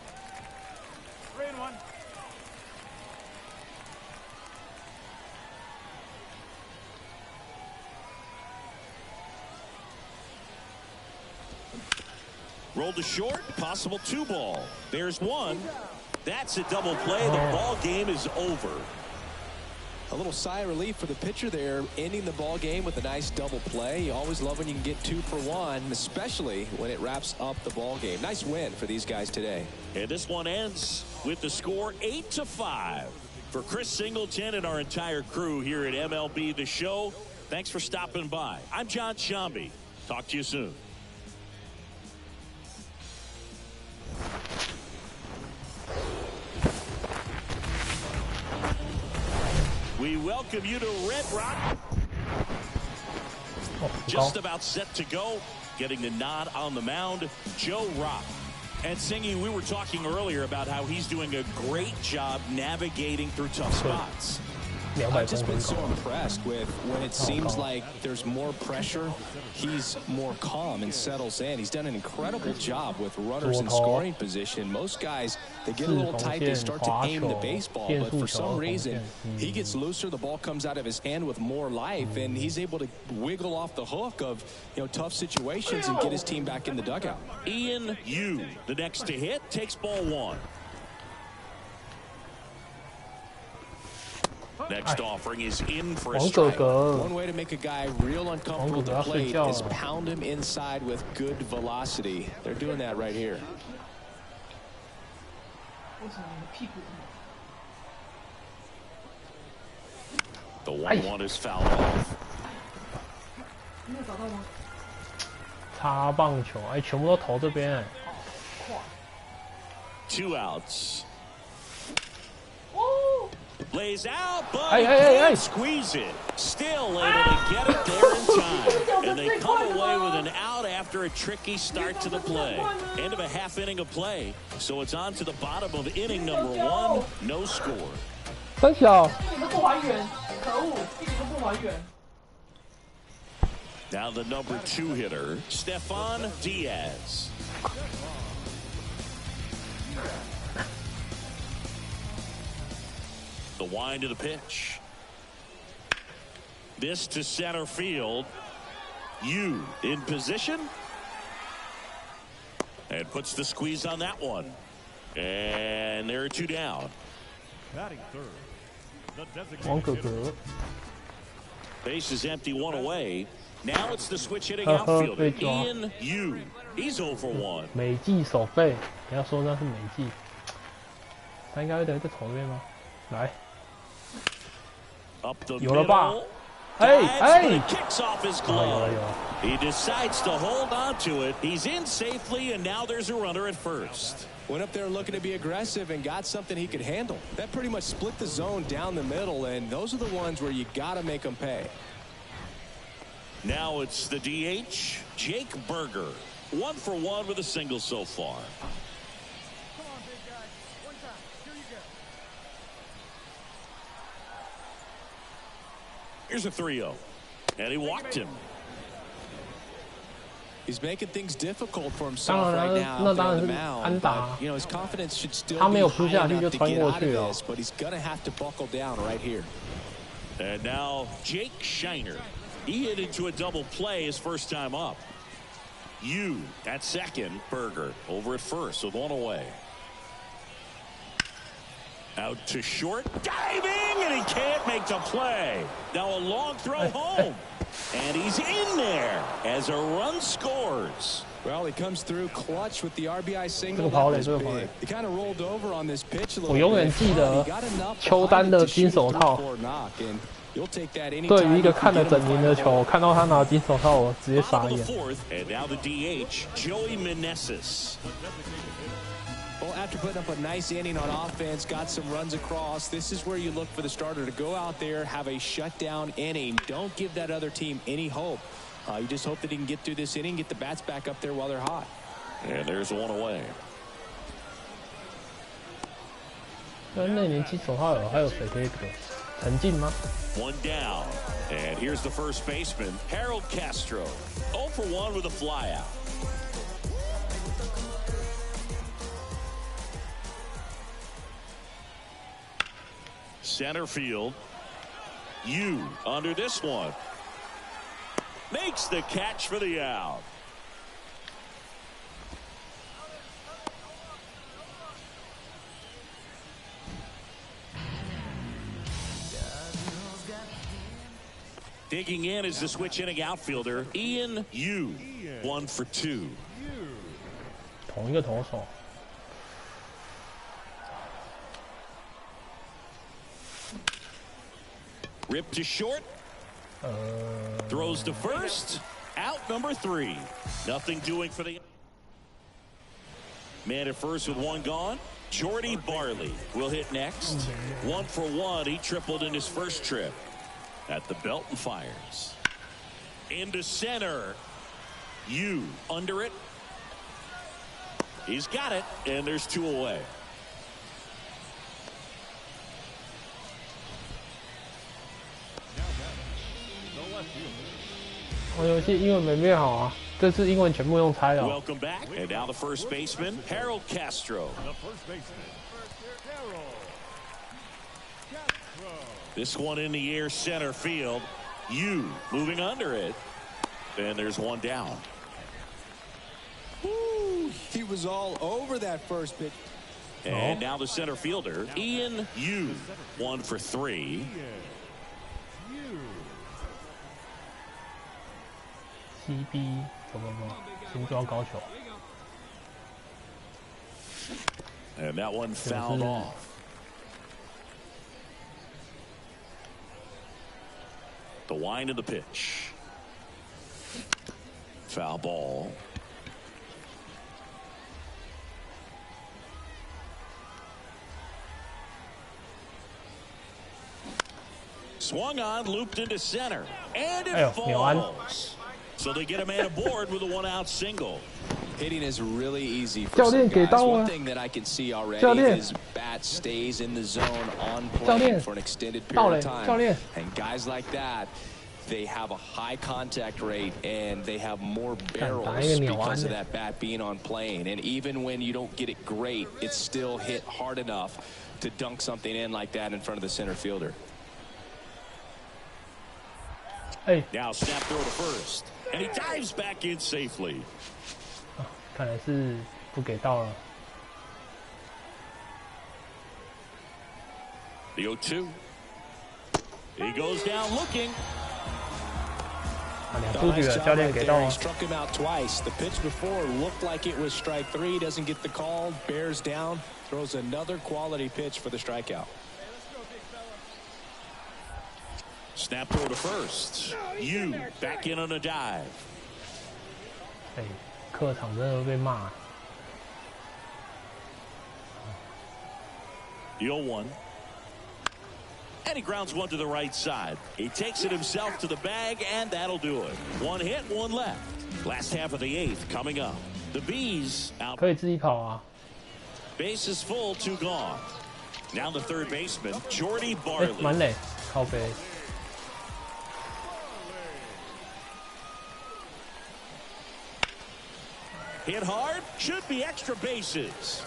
3-1. Rolled to short, possible 2 ball. There's 1. That's a double play. The ball game is over. A little sigh of relief for the pitcher there, ending the ball game with a nice double play. You always love when you can get 2 for 1, especially when it wraps up the ball game. Nice win for these guys today. And this one ends with the score 8-5. For Chris Singleton and our entire crew here at MLB The Show, thanks for stopping by. I'm John Shambi. Talk to you soon. We welcome you to Red Rock. Just about set to go. Getting the nod on the mound, Joe Rock. And Singy, we were talking earlier about how he's doing a great job navigating through tough spots. I've just been so impressed with when it seems like there's more pressure, he's more calm and settles in. He's done an incredible job with runners in scoring position. Most guys, they get a little tight, they start to aim the baseball, but for some reason, he gets looser, the ball comes out of his hand with more life, and he's able to wiggle off the hook of tough situations and get his team back in the dugout. Ian Yu, the next to hit, takes ball 1. Next offering is in for a strike. One way to make a guy real uncomfortable at the plate is pound him inside with good velocity. They're doing that right here. The 1-1 is fouled off. 擦棒球，哎，全部都投这边哎。2 outs. Lays out, but hey. Squeeze it. Still able to get it there in time. And they come away with an out after a tricky start to the play. End of a half inning of play. So it's on to the bottom of inning number 1. No score. 三小， Now the number 2 hitter, Stefan Diaz. The wind of the pitch. This to center field. Yu in position. And puts the squeeze on that one. And there are 2 down. Batting third. The 王 designated 哥 hitter. 哥， Base is empty, 1 away. Now it's the switch hitting outfielder, Ian Yu. He's 0 for 1. 美季守备，不要说那是美季，他应该会在投这边吗？来， Up the 有了吧？ middle. 哎 Dives, 哎 but it kicks off his 有了 glove. 有了， He decides to hold on to it. He's in safely, and now there's a runner at first. Went up there looking to be aggressive and got something he could handle. That pretty much split the zone down the middle, and those are the ones where you got to make them pay. Now it's the DH, Jake Berger. 1 for 1 with a single so far. Come on, big guy. One time. Here you go. Here's a 3-0. And he walked him. He's making things difficult for himself 当 right 然 now 那 out 当 there 然 on 是 the mound. 安打 But, his confidence should still 他没 be 有扑 high 下去 enough 就 to 穿 get 过 out 去 of 了。 this, but he's going to have to buckle down right here. And now Jake Shiner. He hit into a double play his first time up. Yu at second, Berger over at first with 1 away. Out to short, diving, and he can't make the play. Now a long throw home, and he's in there as a run scores. Well, he comes through clutch with the RBI 这 single. 个跑垒， That 这 was 个跑垒 big. He kind of rolled over on this pitch a 我 little 永远 bit. 记 He 得 got enough 邱 behind 丹 it 的 to 金 shoot 手 a 套。 3-4 knock, and you'll take that 对 anytime 于一 you 个 can 看了 get him 整年的 fired 球， up. 我看到他拿金手套，我直接 Bottom 傻 of the 眼。 4th, and now the DH, Joey Meneses. Well, after putting up a nice inning on offense, got some runs across, this is where you look for the starter to go out there, have a shutdown inning. Don't give that other team any hope. You just hope that he can get through this inning, get the bats back up there while they're hot. And there's 1 away. 那年金手套还有谁可以得？陈进吗？ 1 down. And here's the first baseman, Harold Castro. 0 for 1 with a flyout. Center field. Yu under this one. Makes the catch for the out. Digging in is the switch hitting outfielder, Ian Yu. 1 for 2. 同一个投手。 Rip to short. Throws to first. Out number 3. Nothing doing for the man at first with 1 gone. Jordy Barley will hit next. 1 for 1. He tripled in his first trip. At the belt and fires. Into center. You under it. He's got it, and there's 2 away.我游戏英文没变好啊，这次英文全部用猜的。Welcome back, and now the first baseman, Harold Castro. The first baseman, Harold Castro. This one in the air center field. You moving under it. And there's 1 down. Woo, he was all over that first pitch. And now the center fielder, Ian Yu, 1 for 3. CB 不，新庄高球。 And that one fouled off. The wind of the pitch. Foul ball. Swung on, looped into center, and it falls. So they get a man aboard with a 1-out single. Hitting is really easy for some guys. One thing that I can see already is bat stays in the zone on plane for an extended period of time. And guys like that, they have a high contact rate and they have more barrels because of that bat being on plane. And even when you don't get it great, it's still hit hard enough to dunk something in like that in front of the center fielder. Hey. Now snap throw to first, and he dives back in safely. 看来是不给到了。The 0-2. He goes down looking. 2局了，教练给到了。 Struck him out twice. The pitch before looked like it was strike 3. Doesn't get the call. Bears down. Throws another quality pitch for the strikeout. Snap throw to first. You back in on a dive. 哎，客场真的会被骂。The 0-1. And he grounds one to the right side. He takes it himself to the bag, and that'll do it. 1 hit, 1 left. Last half of the 8th coming up. The Bees out. 可以自己跑啊。 Bases full, 2 gone. Now the third baseman, Jordy Barley. 满垒，靠背。 Hit hard, should be extra bases.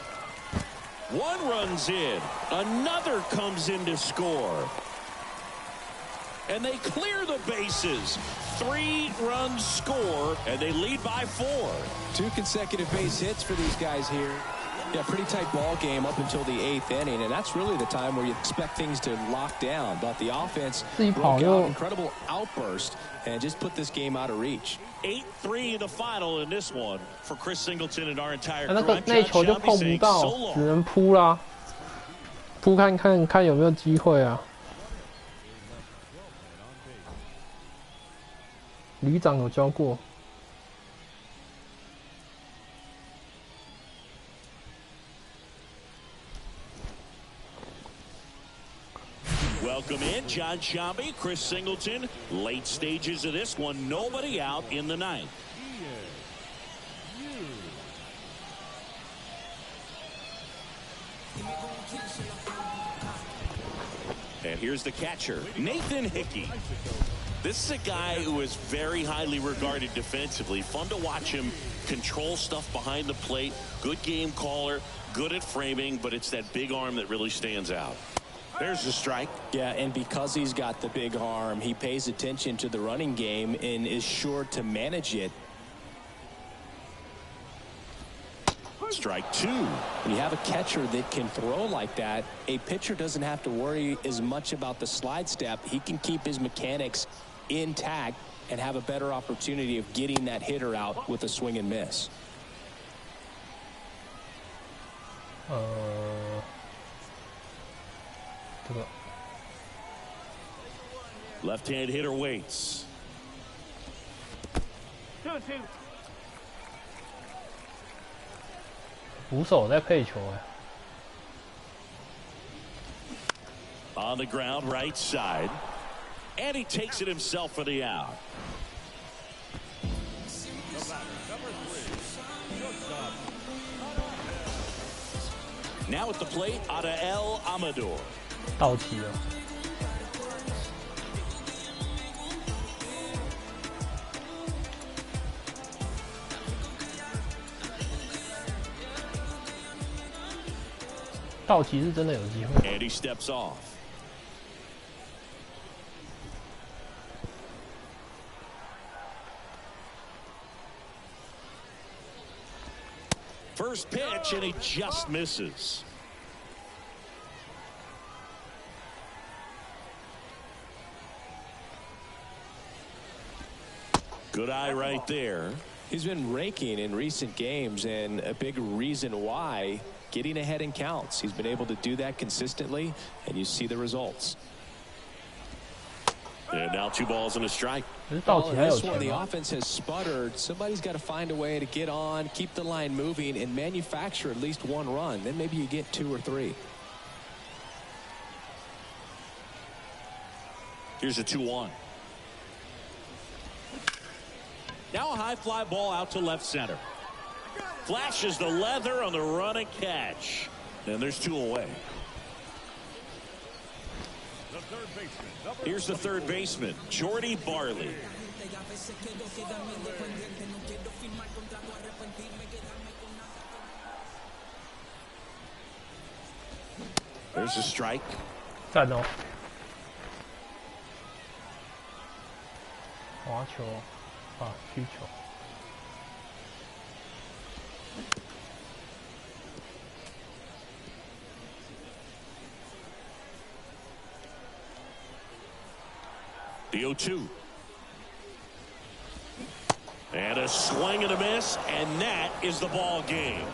1 runs in, another comes in to score. And they clear the bases. 3 runs score, and they lead by 4. 2 consecutive base hits for these guys here. Yeah, pretty tight ball game up until the 8th inning, and that's really the time where you expect things to lock down. But the offense broke out, incredible outburst, and just put this game out of reach. 8-3 in the final in this one for Chris Singleton and our entire 那 crew. 个那球就碰不到，只能扑啦，扑看有没有机会啊。旅长有教过。 Welcome in, John Shambi, Chris Singleton. Late stages of this one, nobody out in the 9th. And here's the catcher, Nathan Hickey. This is a guy who is very highly regarded defensively. Fun to watch him control stuff behind the plate. Good game caller, good at framing, but it's that big arm that really stands out. There's the strike. Yeah, and because he's got the big arm, he pays attention to the running game and is sure to manage it. Strike 2. When you have a catcher that can throw like that, a pitcher doesn't have to worry as much about the slide step. He can keep his mechanics intact and have a better opportunity of getting that hitter out with a swing and miss. Left-hand hitter waits. 捕手在配球哎。 On the ground, right side. And he takes it himself for the out. Now at the plate, Adael Amador. 到期了。道奇是真的有机会。And he steps off. First pitch, and he just misses. Good eye right there. He's been raking in recent games, and a big reason why, getting ahead in counts. He's been able to do that consistently, and you see the results. And now 2 balls and a strike. Well, this one, the offense has sputtered. Somebody's got to find a way to get on, keep the line moving, and manufacture at least 1 run. Then maybe you get 2 or 3. Here's a 2-1. Now a high fly ball out to left center. Flashes the leather on the run and catch. And there's 2 away. Here's the third baseman, Jordy Barley. There's a strike. 赞哦！滑球啊，曲球。The 0-2. And a swing and a miss, and that is the ball game.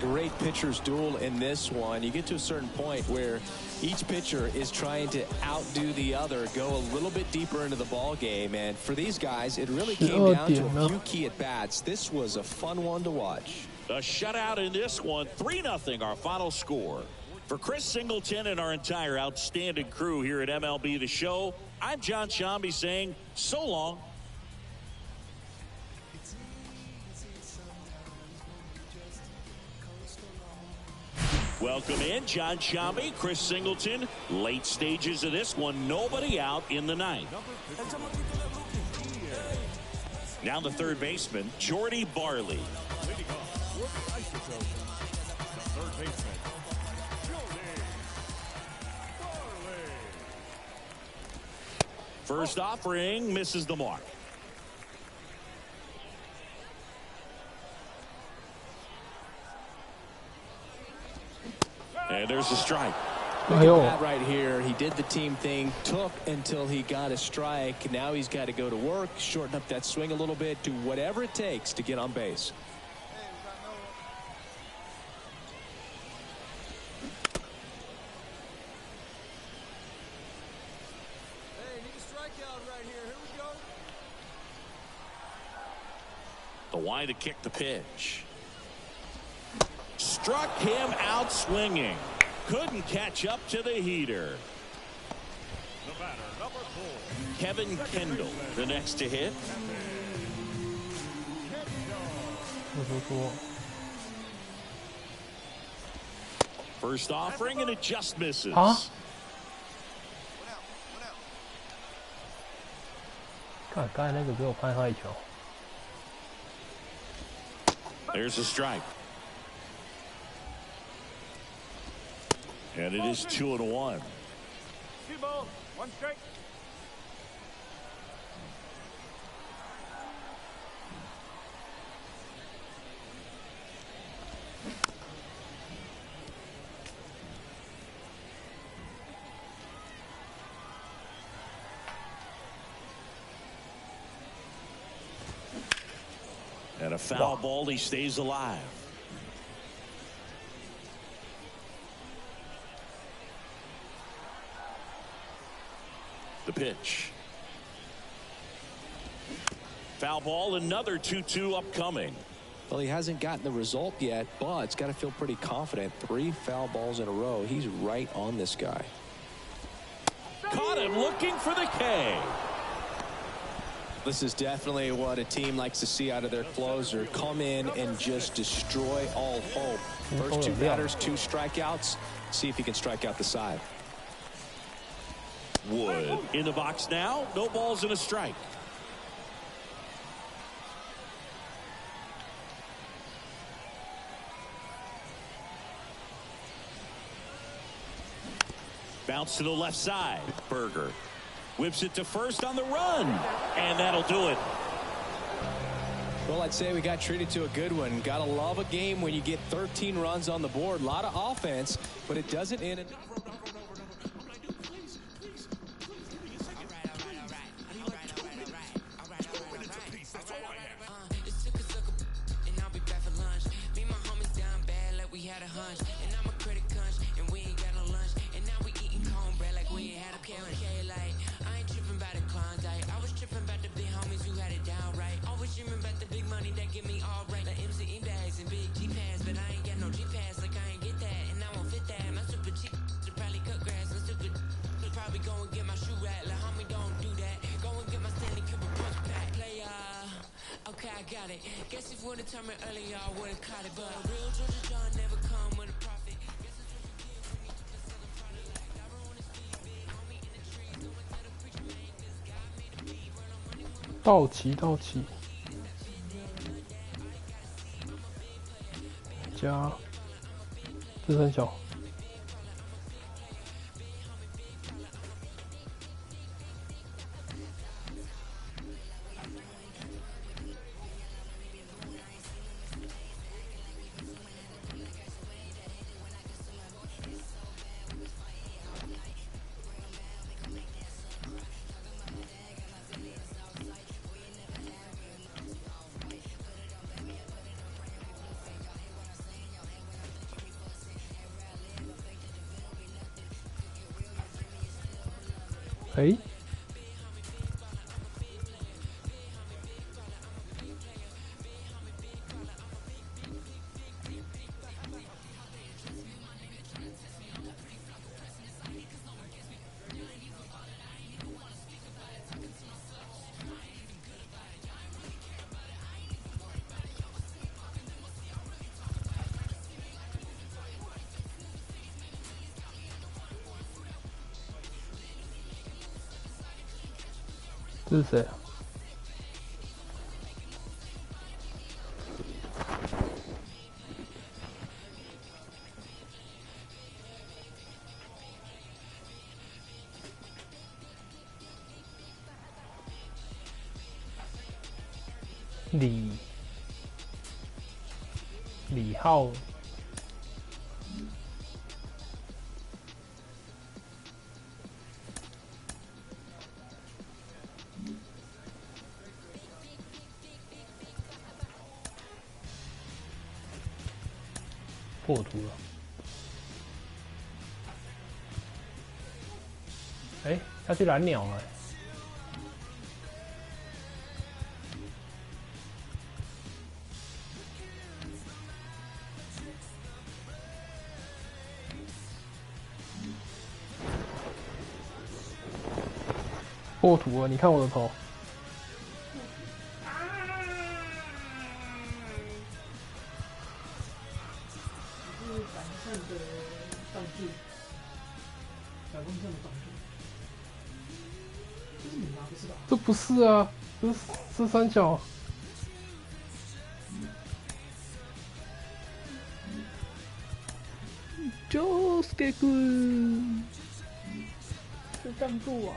Great pitcher's duel in this one. You get to a certain point where each pitcher is trying to outdo the other, go a little bit deeper into the ball game, and for these guys it really came down to a few key at bats. This was a fun one to watch. A shutout in this one, 3-0 our final score. For Chris Singleton and our entire outstanding crew here at MLB The Show, I'm John Shambi saying so long. Welcome in, John Shambi, Chris Singleton. Late stages of this one, nobody out in the ninth. Now the third baseman, Jordy Barley. First offering misses the mark. And there's a strike. Look at that right here. He did the team thing, took until he got a strike. Now he's got to go to work, shorten up that swing a little bit, do whatever it takes to get on base. The wide to kick the pitch. Struck him out swinging. Couldn't catch up to the heater. The batter, number 4. Kevin Kendall, the next to hit. First offering, and it just misses. Huh? 看，刚才那个给我拍坏球。 There's a strike. And it is 2-1. 2 balls, 1 strike. And a foul ball, he stays alive. The pitch. Foul ball, another 2-2 upcoming. Well, he hasn't gotten the result yet, but it's got to feel pretty confident. 3 foul balls in a row. He's right on this guy. Caught him looking for the K. This is definitely what a team likes to see out of their closer. Come in and just destroy all hope. First 2 batters, 2 strikeouts. See if he can strike out the side. Wood in the box now. No balls and a strike. Bounce to the left side. Berger whips it to first on the run, and that'll do it. Well, I'd say we got treated to a good one. Gotta love a game when you get 13 runs on the board. A lot of offense, but it doesn't end in. Guess if would have turned me earlier, I would have caught it. But a real Georgia John never come with a profit. Guess that's what you get when you took this other product. Like never on the speed, big homie in the trees. Don't let the preacher man, cause God made a beat. Run on money with my 道奇，道奇，加自身小。哎，这是谁啊？李浩。破图了，哎，他去蓝鸟了。破图了，你看我的头。这不是啊，这是三角。就是这个，是站住啊！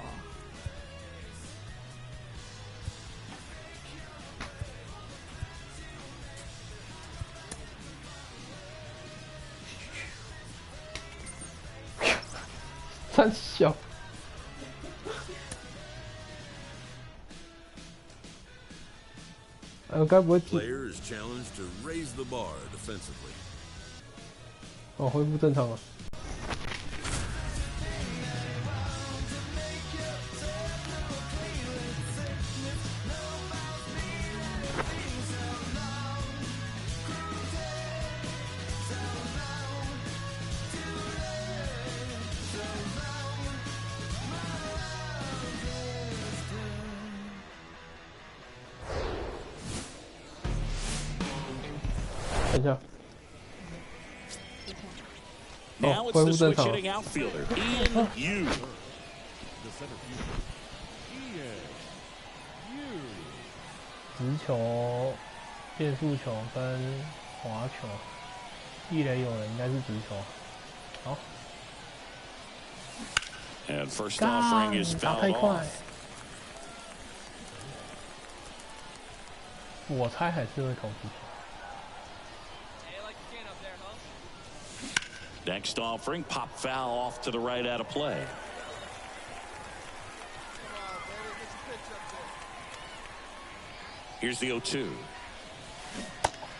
三小。该不会？ Player is challenged to raise the bar defensively. 哦，恢复正常了。等一下。 Now it's the switch hitting outfielder, Ian Yu. The center fielder, Ian Yu. 直球、变速球跟滑球，一垒有人应该是直球。好。 And first offering is 打 fouled 太快 off. 我猜还是会投直球。 Next offering, pop foul off to the right out of play. Here's the 0-2.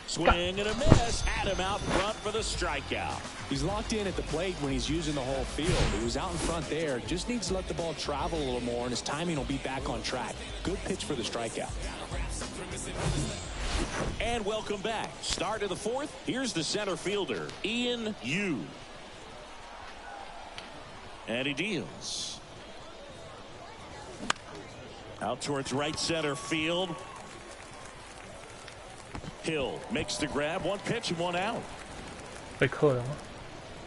Swing and a miss. Had him out front for the strikeout. He's locked in at the plate when he's using the whole field. He was out in front there. Just needs to let the ball travel a little more, and his timing will be back on track. Good pitch for the strikeout. And welcome back. Start of the fourth. Here's the center fielder, Ian Yu. And he deals. Out towards right center field. Hill makes the grab. One pitch and one out. 被克了吗？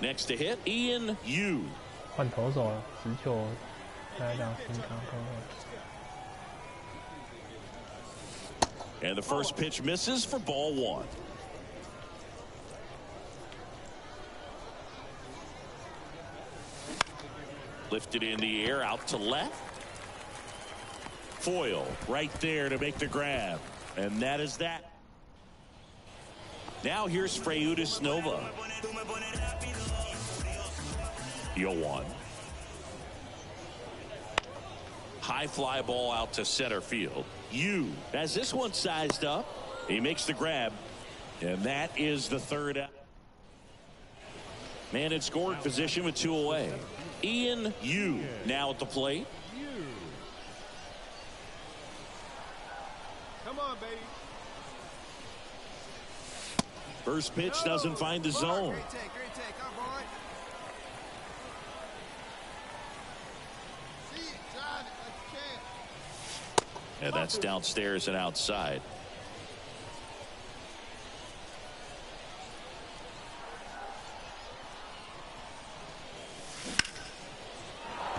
Next to hit, Ian Yu. 换投手了，直球来两平常空位。 And the first pitch misses for ball one. Lifted in the air out to left. Foil right there to make the grab. And that is that. Now here's Freudis Nova. 0-1. High fly ball out to center field. Yu has this one sized up. He makes the grab. And that is the third out. Man in scoring position with 2 away. Ian Yu now at the plate. Come on, baby. First pitch doesn't find the zone. Great take, come on. See it, John, like you can. And that's downstairs and outside.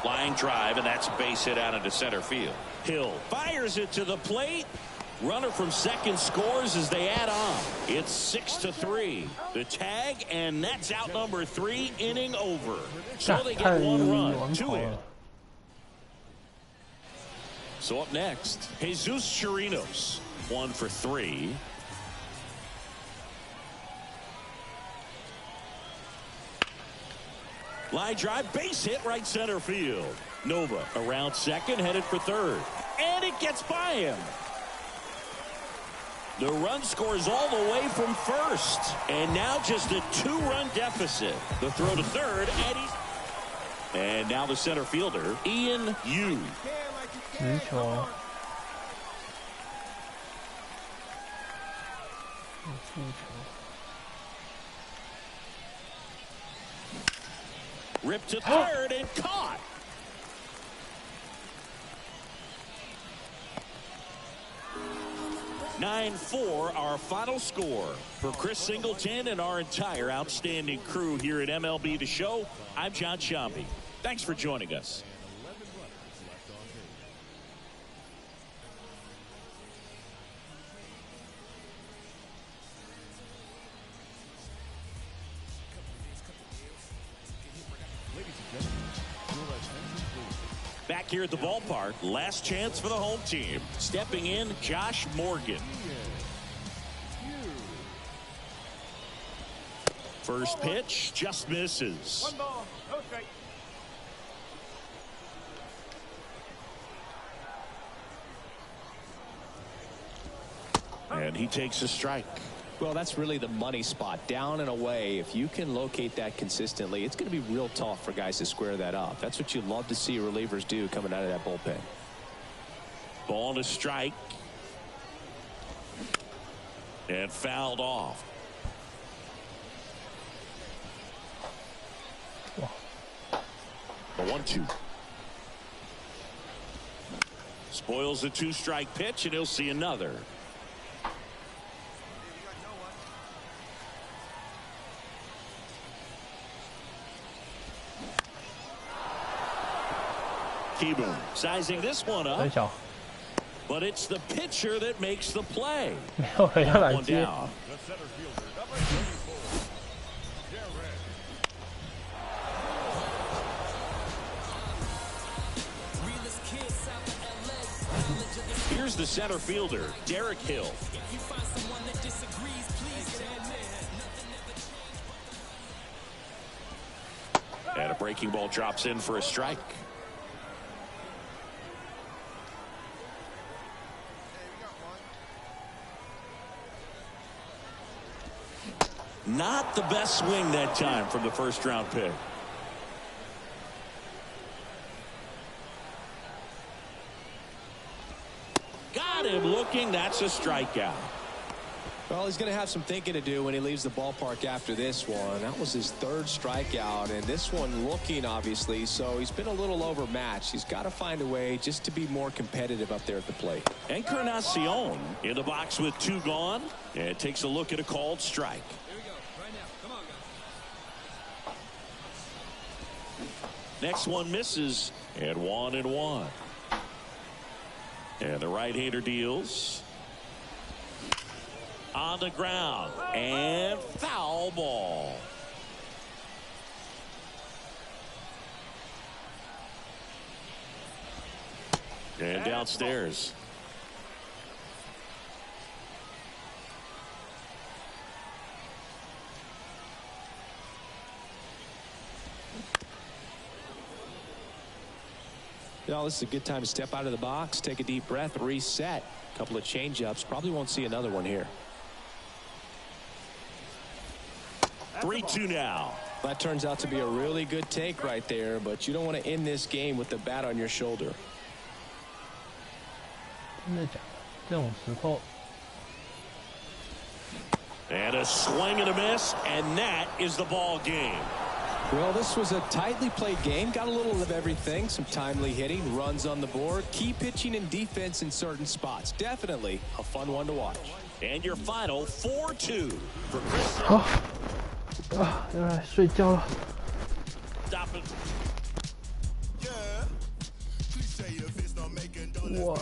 Line drive, and that's a base hit out into center field. Hill fires it to the plate. Runner from second scores as they add on. It's 6-3. The tag, and that's out number 3, inning over. So they get 1 run, 2 in. So up next, Jesus Chirinos, 1 for 3. Line drive, base hit right center field. Nova around second, headed for third. And it gets by him. The run scores all the way from first. And now just a 2-run deficit. The throw to third, and now the center fielder, Ian Yu. 直球。速球。 Ripped to third and caught. (9-4) our final score. For Chris Singleton and our entire outstanding crew here at MLB The Show, I'm John Shambi. Thanks for joining us. Back here at the ballpark, last chance for the home team. Stepping in, Josh Morgan. First pitch just misses. 1 ball, no strike. And he takes a strike. Well, that's really the money spot, down and away. If you can locate that consistently, it's going to be real tough for guys to square that up. That's what you love to see relievers do coming out of that bullpen. Ball to strike. And fouled off. A 1-2. Spoils the 2-strike pitch, and he'll see another. Kieboom sizing this one 很 up, 小， but it's the pitcher that makes the play. 没有人要来 One 接。 down. The center fielder, number 34, Derek. Here's the center fielder, Derek Hill. And a breaking ball drops in for a strike. Not the best swing that time from the first round pick. Got him looking. That's a strikeout. Well, he's going to have some thinking to do when he leaves the ballpark after this one. That was his third strikeout, and this one looking, obviously, so he's been a little overmatched. He's got to find a way just to be more competitive up there at the plate. Encarnacion in the box with 2 gone, and takes a look at a called strike. Here we go. Right now. Come on, guys. Next one misses, and 1-1. And the right-hander deals. On the ground, and foul ball. And downstairs. Now, this is a good time to step out of the box, take a deep breath, reset. A couple of change-ups. Probably won't see another one here. 3-2 now. That turns out to be a really good take right there, but you don't want to end this game with the bat on your shoulder. 真的假的？这种时候， And a swing and a miss, and that is the ball game. Well, this was a tightly played game. Got a little of everything. Some timely hitting, runs on the board, key pitching and defense in certain spots. Definitely a fun one to watch. And your final 4-2 for Chris. 好，要来睡觉了。 Stop it. 我，